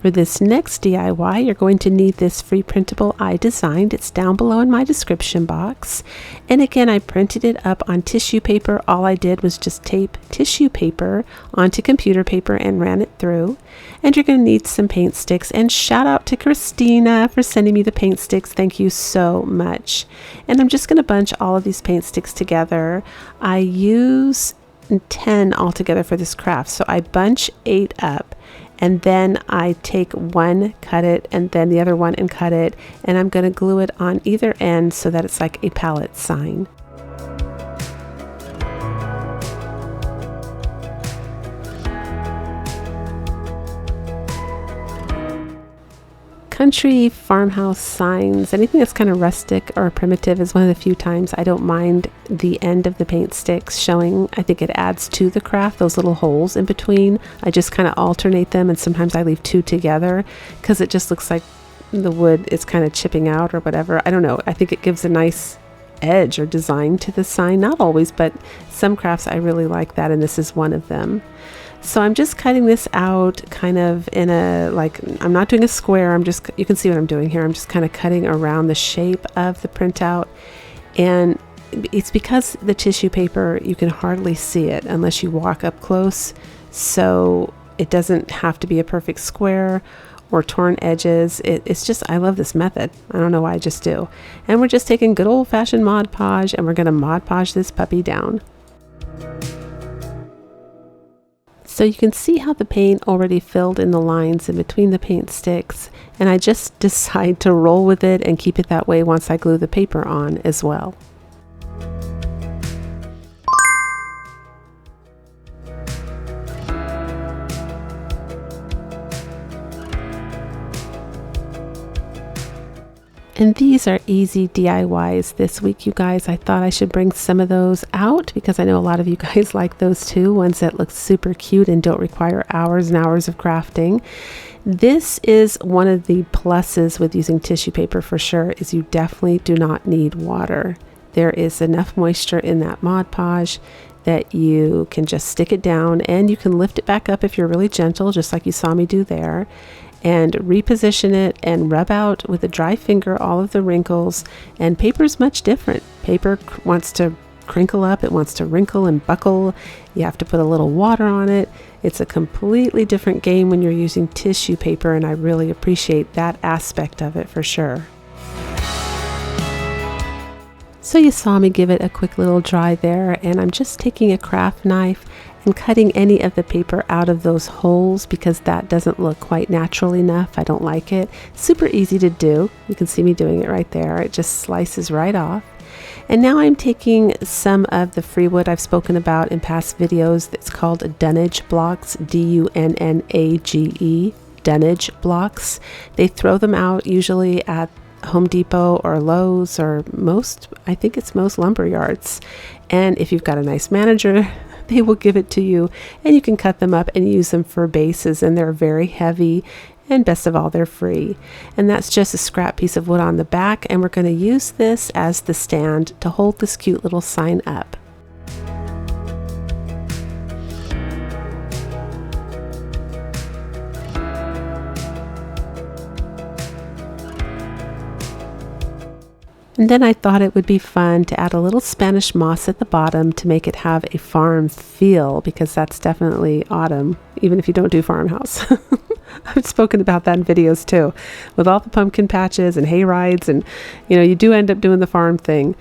For this next DIY, you're going to need this free printable I designed. It's down below in my description box. And again, I printed it up on tissue paper. All I did was just tape tissue paper onto computer paper and ran it through. And you're going to need some paint sticks. And shout out to Christina for sending me the paint sticks. Thank you so much. And I'm just going to bunch all of these paint sticks together. I use 10 altogether for this craft. So I bunch 8 up. And then I take one, cut it, and then the other one and cut it. And I'm going to glue it on either end so that it's like a pallet sign. Country farmhouse signs, anything that's kind of rustic or primitive is one of the few times I don't mind the end of the paint sticks showing. I think it adds to the craft, those little holes in between. I just kind of alternate them, and sometimes I leave 2 together because it just looks like the wood is kind of chipping out or whatever. I don't know. I think it gives a nice edge or design to the sign. Not always, but some crafts I really like that, and this is one of them. So I'm just cutting this out kind of in a, like, I'm not doing a square. I'm just, you can see what I'm doing here. I'm just kind of cutting around the shape of the printout. And it's because the tissue paper, you can hardly see it unless you walk up close. So it doesn't have to be a perfect square or torn edges. It's just, I love this method. I don't know why, I just do. And we're just taking good old fashioned Mod Podge, and we're going to Mod Podge this puppy down. So you can see how the paint already filled in the lines in between the paint sticks, and I just decide to roll with it and keep it that way once I glue the paper on as well. And these are easy DIYs this week, you guys. I thought I should bring some of those out because I know a lot of you guys like those too, ones that look super cute and don't require hours and hours of crafting. This is one of the pluses with using tissue paper for sure, is you definitely do not need water. There is enough moisture in that Mod Podge that you can just stick it down, and you can lift it back up if you're really gentle, just like you saw me do there, and reposition it and rub out with a dry finger all of the wrinkles. And paper's much different. Paper wants to crinkle up, it wants to wrinkle and buckle. You have to put a little water on it. It's a completely different game when you're using tissue paper, and I really appreciate that aspect of it for sure. So you saw me give it a quick little dry there, and I'm just taking a craft knife and cutting any of the paper out of those holes because that doesn't look quite natural enough. I don't like it. Super easy to do. You can see me doing it right there. It just slices right off. And now I'm taking some of the free wood I've spoken about in past videos. It's called dunnage blocks, D-U-N-N-A-G-E, dunnage blocks. They throw them out usually at Home Depot or Lowe's or I think it's most lumber yards. And if you've got a nice manager, they will give it to you, and you can cut them up and use them for bases, and they're very heavy, and best of all, they're free. And that's just a scrap piece of wood on the back, and we're going to use this as the stand to hold this cute little sign up. And then I thought it would be fun to add a little Spanish moss at the bottom to make it have a farm feel, because that's definitely autumn, even if you don't do Farmhouse. I've spoken about that in videos too, with all the pumpkin patches and hay rides, and you do end up doing the farm thing.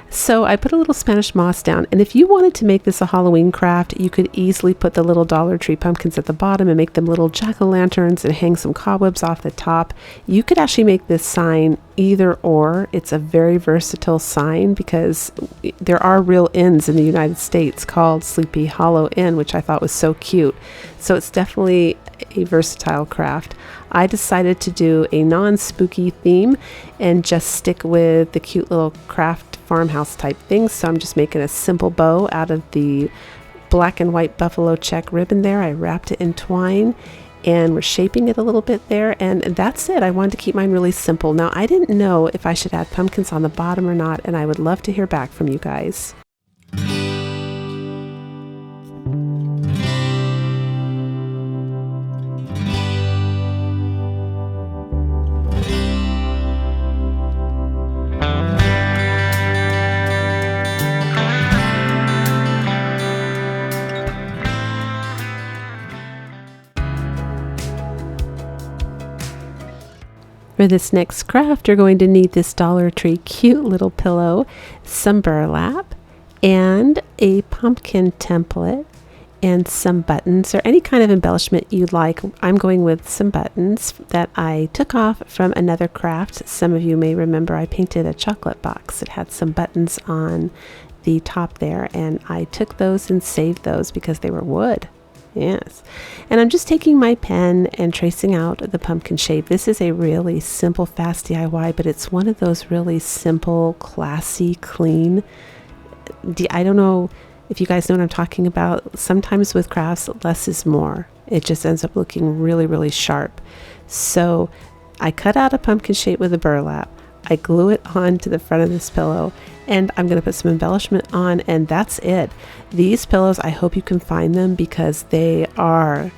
So I put a little Spanish moss down, and if you wanted to make this a Halloween craft, you could easily put the little Dollar Tree pumpkins at the bottom and make them little jack-o'-lanterns and hang some cobwebs off the top. You could actually make this sign either or. It's a very versatile sign because there are real inns in the United States called Sleepy Hollow Inn, which I thought was so cute. So it's definitely a versatile craft. I decided to do a non-spooky theme and just stick with the cute little craft farmhouse type things. So I'm just making a simple bow out of the black and white buffalo check ribbon there. I wrapped it in twine, and we're shaping it a little bit there, and that's it. I wanted to keep mine really simple. Now, I didn't know if I should add pumpkins on the bottom or not, and I would love to hear back from you guys. For this next craft, you're going to need this Dollar Tree cute little pillow, some burlap, and a pumpkin template, and some buttons or any kind of embellishment you'd like. I'm going with some buttons that I took off from another craft. Some of you may remember I painted a chocolate box. It had some buttons on the top there, and I took those and saved those because they were wood. Yes. And I'm just taking my pen and tracing out the pumpkin shape. This is a really simple, fast DIY, but it's one of those really simple, classy, clean. I don't know if you guys know what I'm talking about. Sometimes with crafts, less is more. It just ends up looking really, really sharp. So I cut out a pumpkin shape with a burlap. I glue it onto the front of this pillow, and I'm going to put some embellishment on, and that's it. These pillows, I hope you can find them because they are,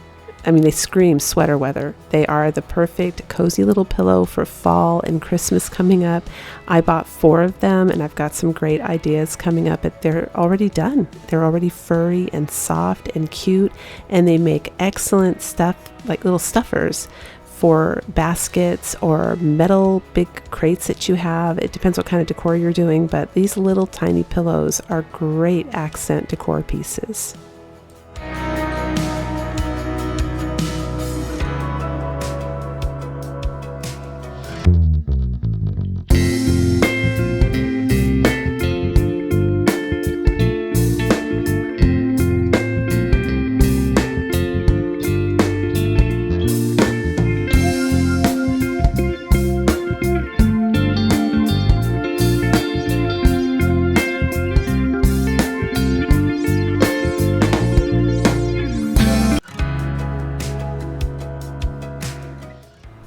I mean, they scream sweater weather. They are the perfect cozy little pillow for fall and Christmas coming up. I bought 4 of them, and I've got some great ideas coming up, but they're already done. They're already furry and soft and cute, and they make excellent stuff, like little stuffers for baskets or metal big crates that you have. It depends what kind of decor you're doing, but these little tiny pillows are great accent decor pieces.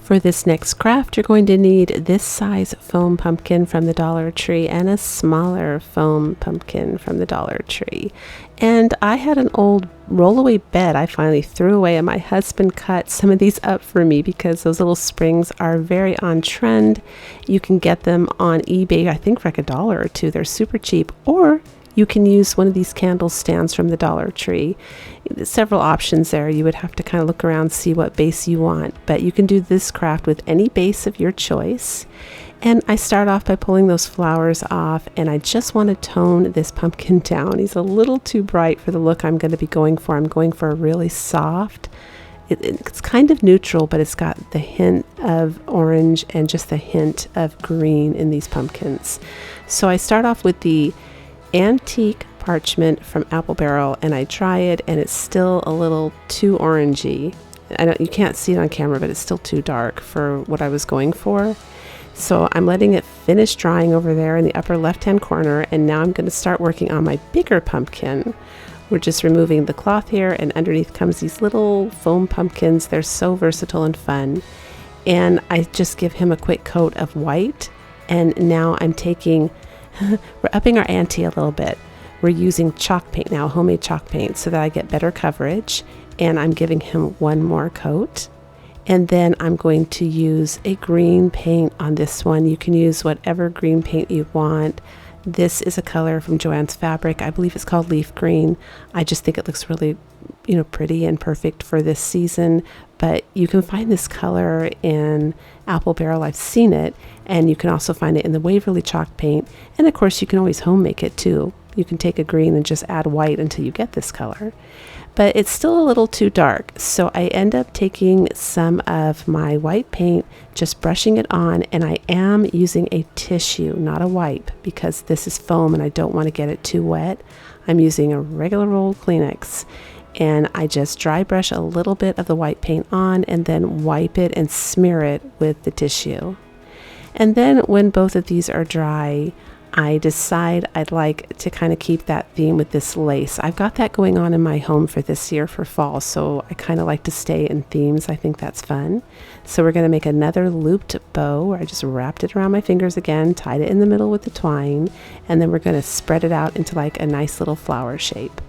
For this next craft, you're going to need this size foam pumpkin from the Dollar Tree and a smaller foam pumpkin from the Dollar Tree. And I had an old rollaway bed I finally threw away, and my husband cut some of these up for me because those little springs are very on trend. You can get them on eBay, I think for like $1 or $2. They're super cheap. Or you can use one of these candle stands from the Dollar Tree. There's several options there. You would have to kind of look around, see what base you want, but you can do this craft with any base of your choice. And I start off by pulling those flowers off, and I just want to tone this pumpkin down. He's a little too bright for the look I'm going to be going for. I'm going for a really soft, it's kind of neutral, but it's got the hint of orange and just the hint of green in these pumpkins. So I start off with the antique parchment from Apple Barrel, and I dry it, and it's still a little too orangey. You can't see it on camera, but it's still too dark for what I was going for. So I'm letting it finish drying over there in the upper left hand corner, and now I'm going to start working on my bigger pumpkin. We're just removing the cloth here, and underneath comes these little foam pumpkins. They're so versatile and fun. And I just give him a quick coat of white, and now I'm taking we're upping our ante a little bit. We're using chalk paint now, homemade chalk paint, so that I get better coverage, and I'm giving him one more coat. And then I'm going to use a green paint on this one. You can use whatever green paint you want. This is a color from Joann's Fabric. I believe it's called leaf green. I just think it looks really, pretty and perfect for this season. But you can find this color in Apple Barrel. I've seen it. And you can also find it in the Waverly chalk paint. And of course, you can always home make it too. You can take a green and just add white until you get this color. But it's still a little too dark. So I end up taking some of my white paint, just brushing it on, and I am using a tissue, not a wipe, because this is foam and I don't want to get it too wet. I'm using a regular old Kleenex, and I just dry brush a little bit of the white paint on and then wipe it and smear it with the tissue. And then when both of these are dry, I decide I'd like to kind of keep that theme with this lace. I've got that going on in my home for this year for fall, so I kind of like to stay in themes. I think that's fun. So we're going to make another looped bow where I just wrapped it around my fingers again, tied it in the middle with the twine, and then we're going to spread it out into like a nice little flower shape.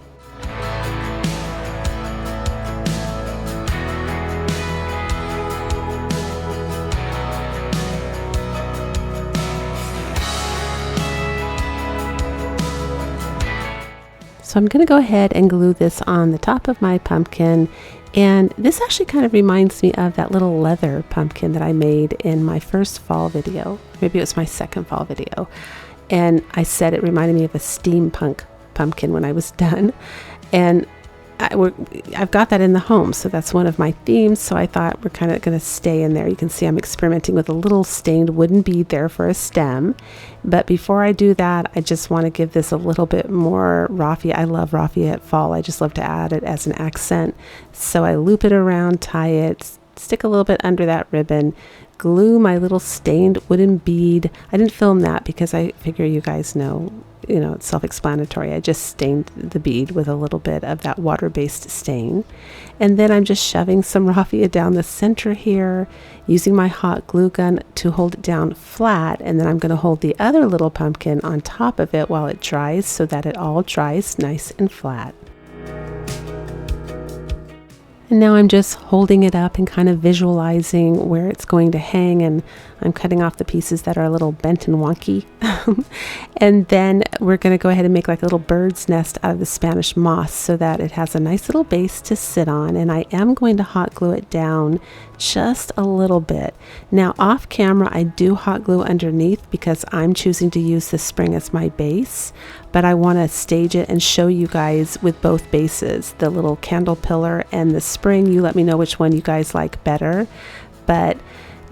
So I'm going to go ahead and glue this on the top of my pumpkin, and this actually kind of reminds me of that little leather pumpkin that I made in my first fall video. Maybe it was my second fall video, and I said it reminded me of a steampunk pumpkin when I was done. And I've got that in the home, so that's one of my themes, so I thought we're kind of going to stay in there. You can see I'm experimenting with a little stained wooden bead there for a stem, but before I do that, I just want to give this a little bit more raffia. I love raffia at fall. I just love to add it as an accent, so I loop it around, tie it, stick a little bit under that ribbon, glue my little stained wooden bead. I didn't film that because I figure you guys know, it's self-explanatory. I just stained the bead with a little bit of that water-based stain. And then I'm just shoving some raffia down the center here, using my hot glue gun to hold it down flat. And then I'm going to hold the other little pumpkin on top of it while it dries so that it all dries nice and flat. And now I'm just holding it up and kind of visualizing where it's going to hang, and I'm cutting off the pieces that are a little bent and wonky. And then we're going to go ahead and make like a little bird's nest out of the Spanish moss so that it has a nice little base to sit on. And I am going to hot glue it down just a little bit. Now off camera, I do hot glue underneath because I'm choosing to use the spring as my base, but I want to stage it and show you guys with both bases, the little candle pillar and the spring. You let me know which one you guys like better, but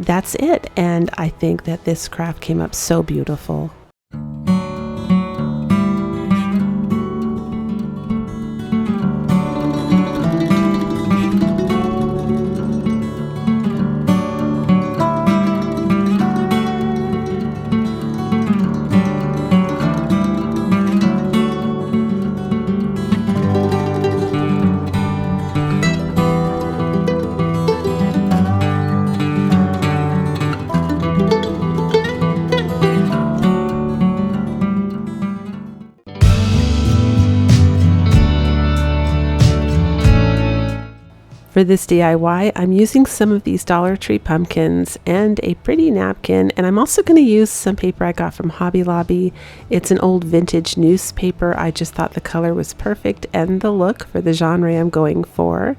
that's it. And I think that this craft came up so beautiful. For this DIY, I'm using some of these Dollar Tree pumpkins and a pretty napkin, and I'm also going to use some paper I got from Hobby Lobby. It's an old vintage newspaper. I just thought the color was perfect and the look for the genre I'm going for.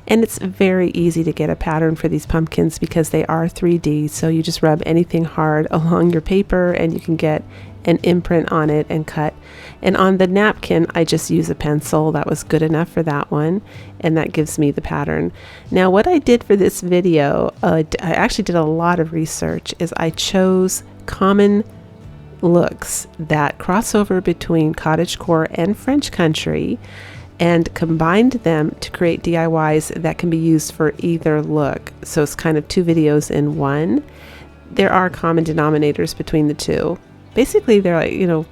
And it's very easy to get a pattern for these pumpkins because they are 3D, so you just rub anything hard along your paper and you can get an imprint on it and cut. And on the napkin, I just use a pencil. That was good enough for that one, and that gives me the pattern. Now what I did for this video, I actually did a lot of research, is I chose common looks that cross over between cottagecore and French country and combined them to create DIYs that can be used for either look. So it's kind of two videos in one. There are common denominators between the two. Basically, they're like,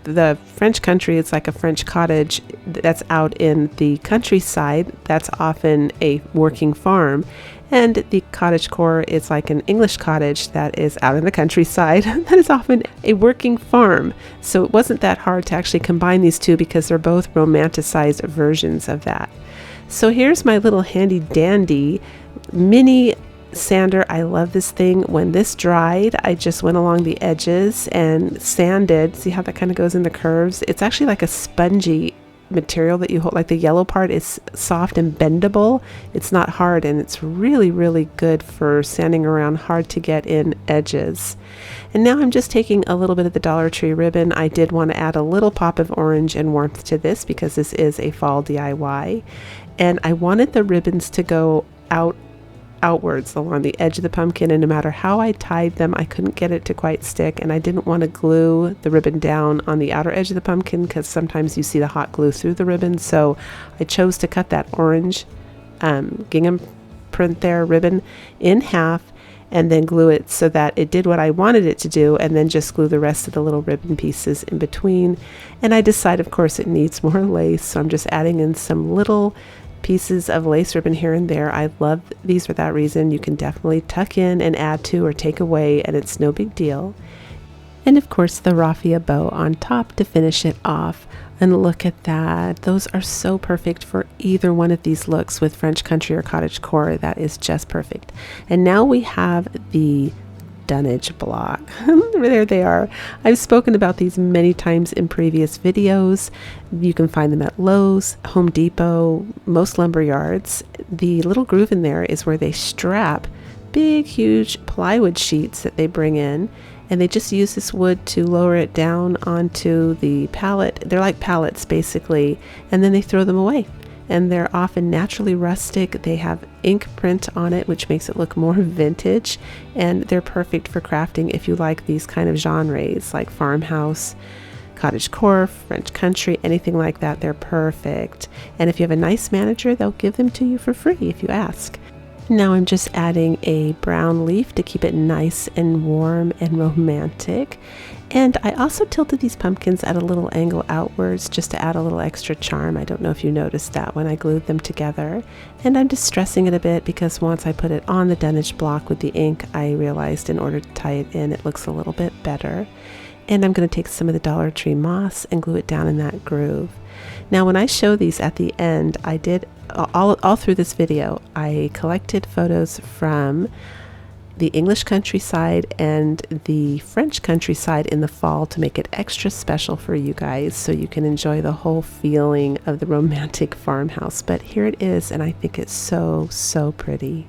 the French country is like a French cottage that's out in the countryside. That's often a working farm. And the cottagecore is like an English cottage that is out in the countryside. That is often a working farm. So it wasn't that hard to actually combine these two because they're both romanticized versions of that. So here's my little handy dandy mini sander. I love this thing. When this dried, I just went along the edges and sanded. See how that kind of goes in the curves? It's actually like a spongy material that you hold. Like the yellow part is soft and bendable. It's not hard, and it's really, really good for sanding around hard to get in edges. And now I'm just taking a little bit of the Dollar Tree ribbon. I did want to add a little pop of orange and warmth to this because this is a fall DIY. And I wanted the ribbons to go outwards along the edge of the pumpkin, and no matter how I tied them, I couldn't get it to quite stick, and I didn't want to glue the ribbon down on the outer edge of the pumpkin because sometimes you see the hot glue through the ribbon. So I chose to cut that orange gingham print there ribbon in half and then glue it so that it did what I wanted it to do, and then just glue the rest of the little ribbon pieces in between. And I decided, of course, it needs more lace, so I'm just adding in some little pieces of lace ribbon here and there. I love these for that reason. You can definitely tuck in and add to or take away, and it's no big deal. And of course the raffia bow on top to finish it off. And look at that. Those are so perfect for either one of these looks with French country or cottagecore. That is just perfect. And now we have the dunnage block. There they are. I've spoken about these many times in previous videos. You can find them at Lowe's, Home Depot, most lumber yards. The little groove in there is where they strap big, huge plywood sheets that they bring in, and they just use this wood to lower it down onto the pallet. They're like pallets basically, and then they throw them away. And they're often naturally rustic. They have ink print on it, which makes it look more vintage, and they're perfect for crafting if you like these kind of genres like farmhouse, cottagecore, French country, anything like that. They're perfect. And if you have a nice manager, they'll give them to you for free if you ask. Now I'm just adding a brown leaf to keep it nice and warm and romantic. And I also tilted these pumpkins at a little angle outwards just to add a little extra charm. I don't know if you noticed that when I glued them together. And I'm distressing it a bit because once I put it on the dunnage block with the ink, I realized in order to tie it in, it looks a little bit better. And I'm going to take some of the Dollar Tree moss and glue it down in that groove. Now when I show these at the end, I did all through this video, I collected photos from the English countryside and the French countryside in the fall to make it extra special for you guys so you can enjoy the whole feeling of the romantic farmhouse. But here it is, and I think it's so pretty.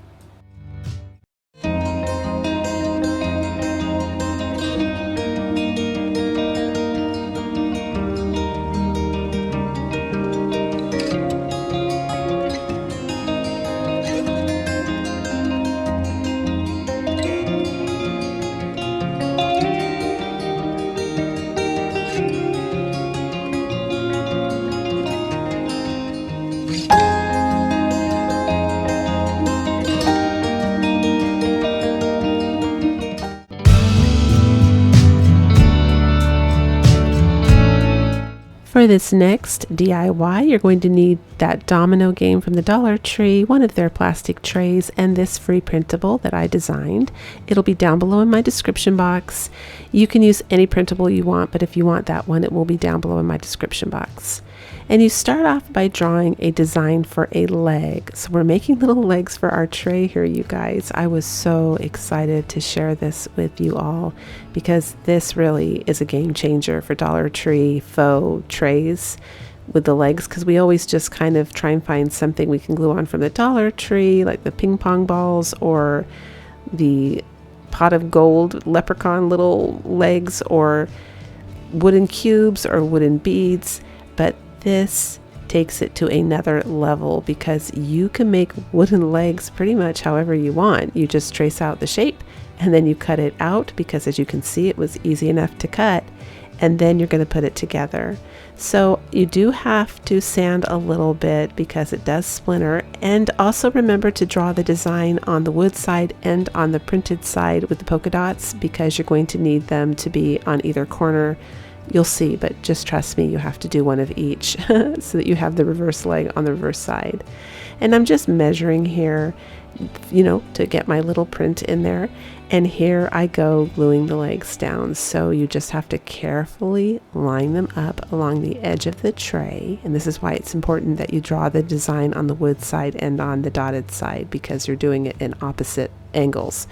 For this next DIY, you're going to need that domino game from the Dollar Tree, one of their plastic trays, and this free printable that I designed. It'll be down below in my description box. You can use any printable you want, but if you want that one, it will be down below in my description box. And you start off by drawing a design for a leg. So we're making little legs for our tray here, you guys. I was so excited to share this with you all because this really is a game changer for Dollar Tree faux trays with the legs, because we always just kind of try and find something we can glue on from the Dollar Tree, like the ping pong balls or the pot of gold leprechaun little legs or wooden cubes or wooden beads. But this takes it to another level because you can make wooden legs pretty much however you want. You just trace out the shape and then you cut it out, because as you can see, it was easy enough to cut, and then you're going to put it together. So you do have to sand a little bit because it does splinter, and also remember to draw the design on the wood side and on the printed side with the polka dots, because you're going to need them to be on either corner. You'll see, but just trust me, you have to do one of each so that you have the reverse leg on the reverse side. And I'm just measuring here, you know, to get my little print in there. And here I go gluing the legs down. So you just have to carefully line them up along the edge of the tray. And this is why it's important that you draw the design on the wood side and on the dotted side, because you're doing it in opposite angles.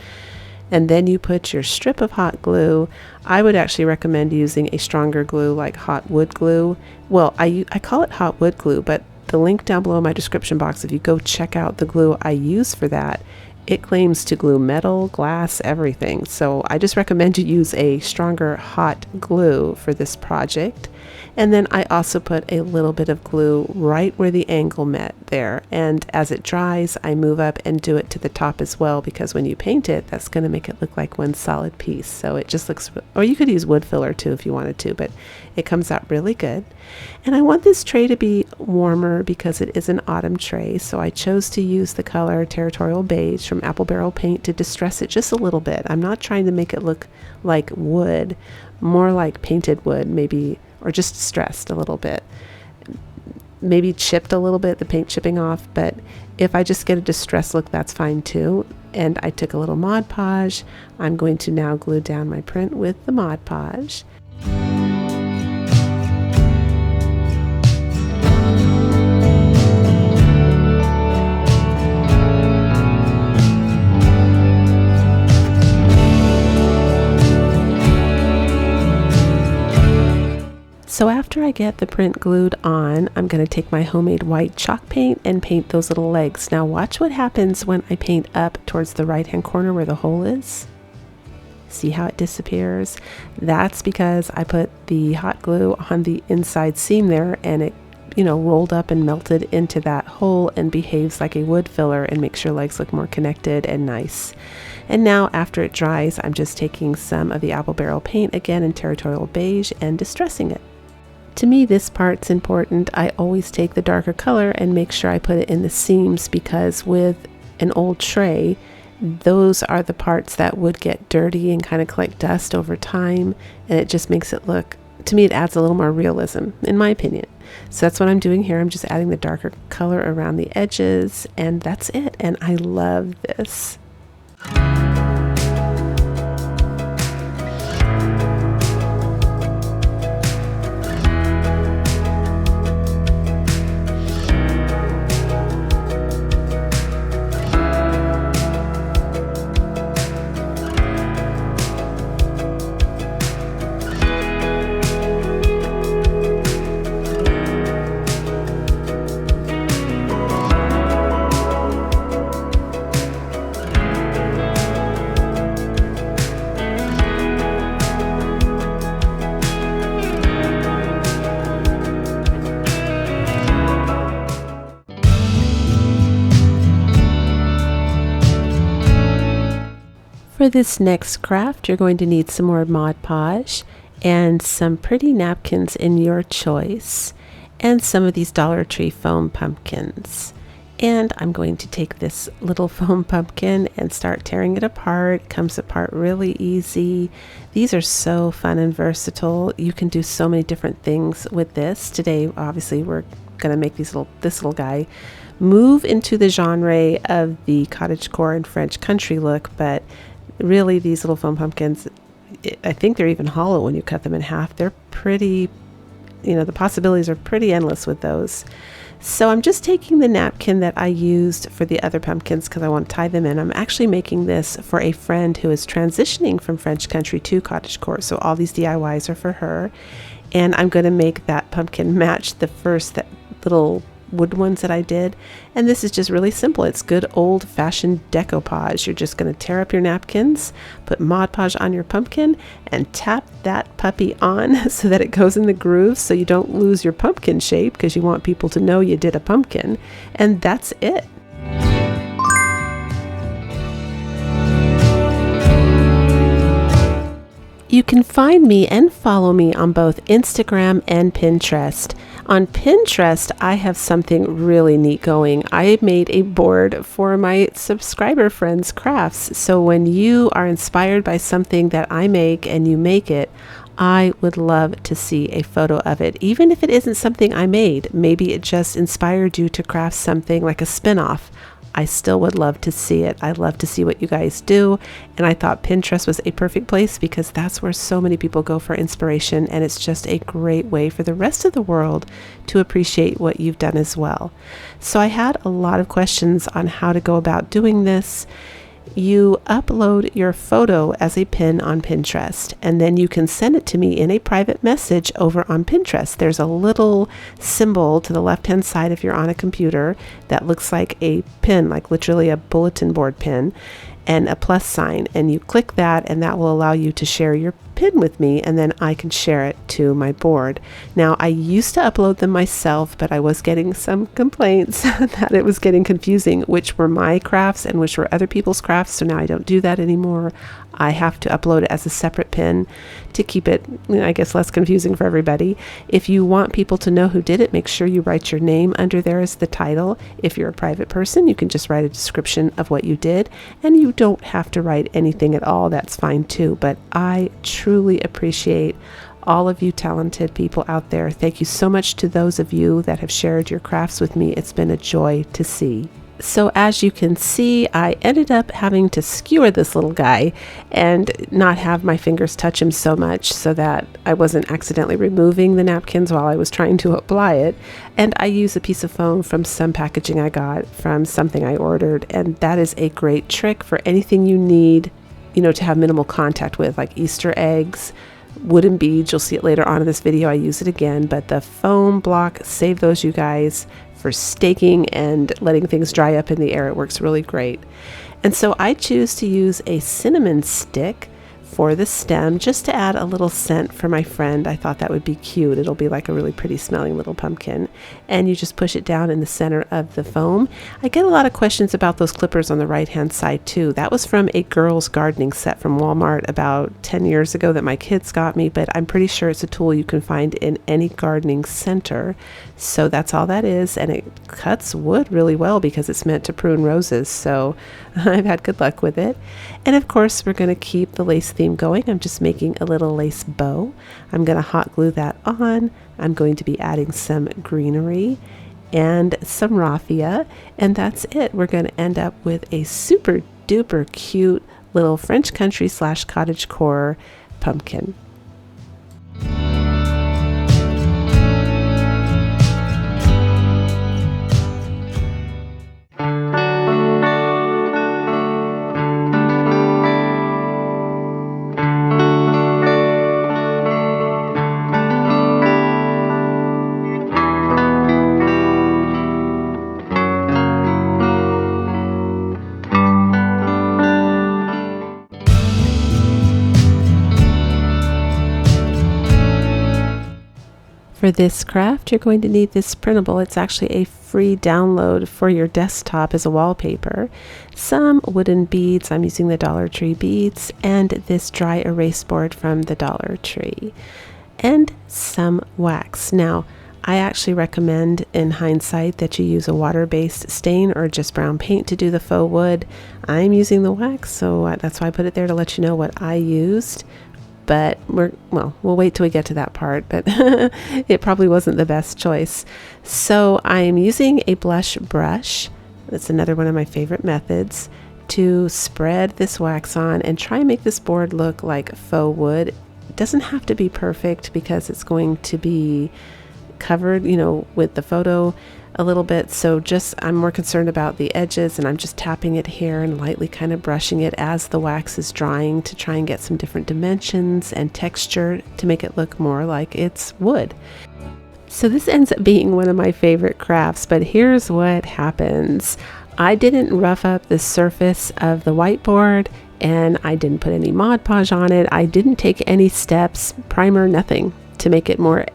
And then you put your strip of hot glue. I would actually recommend using a stronger glue like hot wood glue. Well, I call it hot wood glue, but the link down below in my description box, if you go check out the glue I use for that, it claims to glue metal, glass, everything. So I just recommend you use a stronger hot glue for this project. And then I also put a little bit of glue right where the angle met there. And as it dries, I move up and do it to the top as well, because when you paint it, that's going to make it look like one solid piece. So it just looks, or you could use wood filler too if you wanted to, but it comes out really good. And I want this tray to be warmer because it is an autumn tray. So I chose to use the color Territorial Beige from Apple Barrel Paint to distress it just a little bit. I'm not trying to make it look like wood, more like painted wood, maybe, or just distressed a little bit, maybe chipped a little bit, the paint chipping off. But if I just get a distressed look, that's fine too. And I took a little Mod Podge. I'm going to now glue down my print with the Mod Podge. So after I get the print glued on, I'm going to take my homemade white chalk paint and paint those little legs. Now watch what happens when I paint up towards the right hand corner where the hole is. See how it disappears? That's because I put the hot glue on the inside seam there, and it, you know, rolled up and melted into that hole and behaves like a wood filler and makes your legs look more connected and nice. And now after it dries, I'm just taking some of the Apple Barrel paint again in Territorial Beige and distressing it. To me, this part's important. I always take the darker color and make sure I put it in the seams, because with an old tray, those are the parts that would get dirty and kind of collect dust over time, and it just makes it look, to me, it adds a little more realism, in my opinion. So that's what I'm doing here. I'm just adding the darker color around the edges, and that's it. And I love this. For this next craft, you're going to need some more Mod Podge and some pretty napkins in your choice, and some of these Dollar Tree foam pumpkins. And I'm going to take this little foam pumpkin and start tearing it apart. It comes apart really easy. These are so fun and versatile. You can do so many different things with this. Today, obviously, we're going to make this little guy move into the genre of the cottagecore and French country look, but really these little foam pumpkins, I think they're even hollow when you cut them in half. They're pretty, the possibilities are pretty endless with those. So I'm just taking the napkin that I used for the other pumpkins because I want to tie them in. I'm actually making this for a friend who is transitioning from French country to cottagecore. So all these DIYs are for her. And I'm going to make that pumpkin match the first little wood ones that I did. And this is just really simple. It's good old-fashioned decoupage. You're just going to tear up your napkins, put Mod Podge on your pumpkin, and tap that puppy on so that it goes in the grooves so you don't lose your pumpkin shape, because you want people to know you did a pumpkin. And that's it. You can find me and follow me on both Instagram and Pinterest. On Pinterest, I have something really neat going. I made a board for my subscriber friends' crafts. So when you are inspired by something that I make and you make it, I would love to see a photo of it. Even if it isn't something I made, maybe it just inspired you to craft something like a spin-off. I still would love to see it. I love to see what you guys do. And I thought Pinterest was a perfect place because that's where so many people go for inspiration. And it's just a great way for the rest of the world to appreciate what you've done as well. So I had a lot of questions on how to go about doing this. You upload your photo as a pin on Pinterest, and then you can send it to me in a private message over on Pinterest. There's a little symbol to the left-hand side if you're on a computer that looks like a pin, like literally a bulletin board pin, and a plus sign, and you click that, and that will allow you to share your pin with me, and then I can share it to my board. Now, I used to upload them myself, but I was getting some complaints that it was getting confusing, which were my crafts and which were other people's crafts, so now I don't do that anymore. I have to upload it as a separate pin to keep it, I guess, less confusing for everybody. If you want people to know who did it, make sure you write your name under there as the title. If you're a private person, you can just write a description of what you did, and you don't have to write anything at all. That's fine too, but I truly appreciate all of you talented people out there. Thank you so much to those of you that have shared your crafts with me. It's been a joy to see. So as you can see, I ended up having to skewer this little guy and not have my fingers touch him so much so that I wasn't accidentally removing the napkins while I was trying to apply it. And I use a piece of foam from some packaging I got from something I ordered, and that is a great trick for anything you need, to have minimal contact with, like Easter eggs, wooden beads. You'll see it later on in this video. I use it again, but the foam block, save those, you guys, for staking and letting things dry up in the air. It works really great. And so I choose to use a cinnamon stick for the stem, just to add a little scent for my friend. I thought that would be cute. It'll be like a really pretty smelling little pumpkin. And you just push it down in the center of the foam. I get a lot of questions about those clippers on the right hand side too. That was from a girls gardening set from Walmart about 10 years ago that my kids got me, but I'm pretty sure it's a tool you can find in any gardening center. So that's all that is, and it cuts wood really well because it's meant to prune roses, so I've had good luck with it. And of course we're going to keep the lace theme going. I'm just making a little lace bow. I'm going to hot glue that on. I'm going to be adding some greenery and some raffia, and that's it. We're going to end up with a super duper cute little French country / cottage core pumpkin. For this craft, you're going to need this printable. It's actually a free download for your desktop as a wallpaper. Some wooden beads, I'm using the Dollar Tree beads, and this dry erase board from the Dollar Tree, and some wax. Now, I actually recommend in hindsight that you use a water-based stain or just brown paint to do the faux wood. I'm using the wax, so that's why I put it there to let you know what I used. But we'll wait till we get to that part, but it probably wasn't the best choice. So I'm using a blush brush. That's another one of my favorite methods to spread this wax on and try and make this board look like faux wood. It doesn't have to be perfect because it's going to be covered, with the photo a little bit. So I'm more concerned about the edges, and I'm just tapping it here and lightly kind of brushing it as the wax is drying to try and get some different dimensions and texture to make it look more like it's wood. So this ends up being one of my favorite crafts, but here's what happens. I didn't rough up the surface of the whiteboard, and I didn't put any Mod Podge on it. I didn't take any steps, primer, nothing, to make it more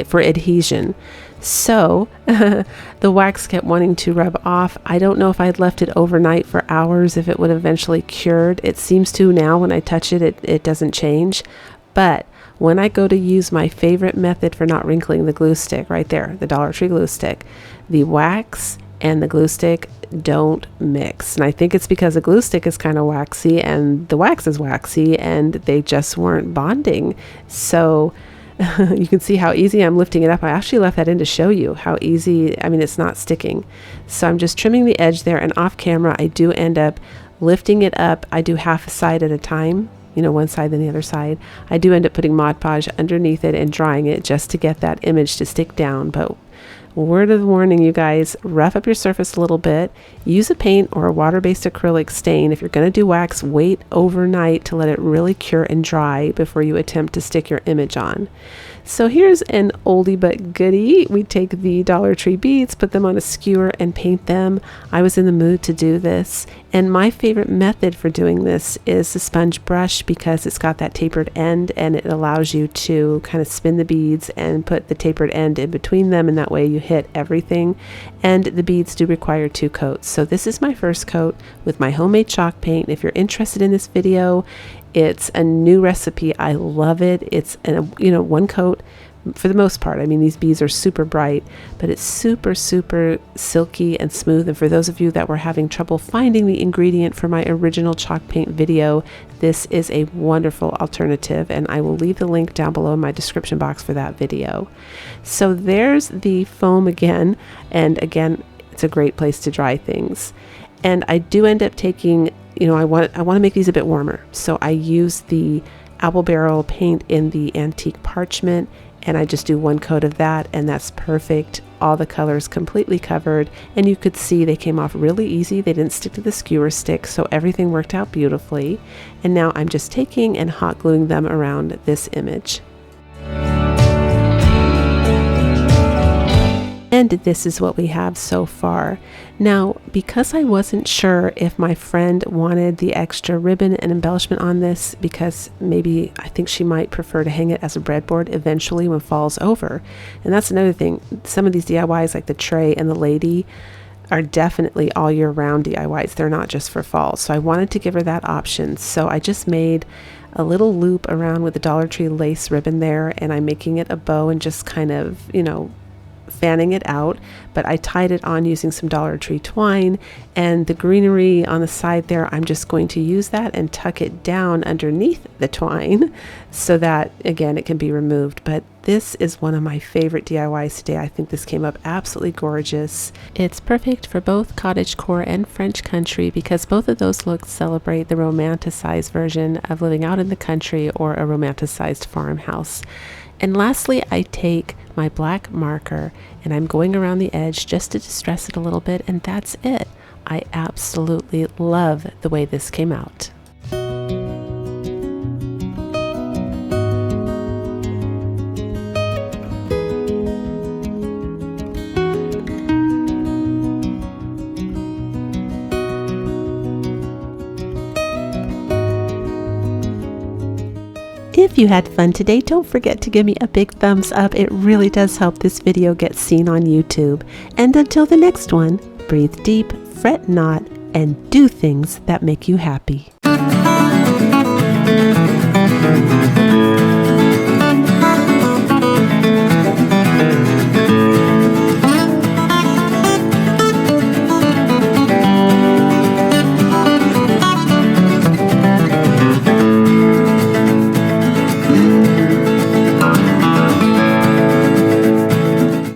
for adhesion. So the wax kept wanting to rub off. I don't know if I'd left it overnight for hours, if it would eventually cured. It seems to now when I touch it, it doesn't change. But when I go to use my favorite method for not wrinkling, the glue stick right there, the Dollar Tree glue stick, the wax and the glue stick don't mix. And I think it's because the glue stick is kind of waxy and the wax is waxy, and they just weren't bonding. So you can see how easy I'm lifting it up. I actually left that in to show you how easy, it's not sticking. So I'm just trimming the edge there, and off camera I do end up lifting it up. I do half a side at a time, one side then the other side. I do end up putting Mod Podge underneath it and drying it just to get that image to stick down. But word of warning, you guys, rough up your surface a little bit. Use a paint or a water-based acrylic stain. If you're going to do wax, wait overnight to let it really cure and dry before you attempt to stick your image on. So here's an oldie but goodie. We take the Dollar Tree beads, put them on a skewer, and paint them. I was in the mood to do this, and my favorite method for doing this is the sponge brush because it's got that tapered end, and it allows you to kind of spin the beads and put the tapered end in between them, and that way you hit everything. And the beads do require 2 coats. So this is my first coat with my homemade chalk paint. If you're interested in this video, it's a new recipe. I love it. It's 1 coat for the most part. These beads are super bright, but it's super silky and smooth. And for those of you that were having trouble finding the ingredient for my original chalk paint video, this is a wonderful alternative, and I will leave the link down below in my description box for that video. So there's the foam again, and again, it's a great place to dry things. And I do end up taking, I want to make these a bit warmer. So I use the apple barrel paint in the antique parchment, and I just do 1 coat of that, and that's perfect. All the colors completely covered, and you could see they came off really easy. They didn't stick to the skewer stick, so everything worked out beautifully. And now I'm just taking and hot gluing them around this image. And this is what we have so far. Now, because I wasn't sure if my friend wanted the extra ribbon and embellishment on this, because maybe I think she might prefer to hang it as a breadboard eventually when fall's over. And that's another thing. Some of these DIYs, like the tray and the lady, are definitely all year round DIYs. They're not just for fall. So I wanted to give her that option. So I just made a little loop around with the Dollar Tree lace ribbon there, and I'm making it a bow and just kind of, fanning it out, but I tied it on using some Dollar Tree twine, and the greenery on the side there, I'm just going to use that and tuck it down underneath the twine so that, again, it can be removed. But this is one of my favorite DIYs today. I think this came up absolutely gorgeous. It's perfect for both cottagecore and French country because both of those looks celebrate the romanticized version of living out in the country or a romanticized farmhouse. And lastly, I take my black marker and I'm going around the edge just to distress it a little bit, and that's it. I absolutely love the way this came out. If you had fun today, don't forget to give me a big thumbs up. It really does help this video get seen on YouTube. And until the next one, breathe deep, fret not, and do things that make you happy.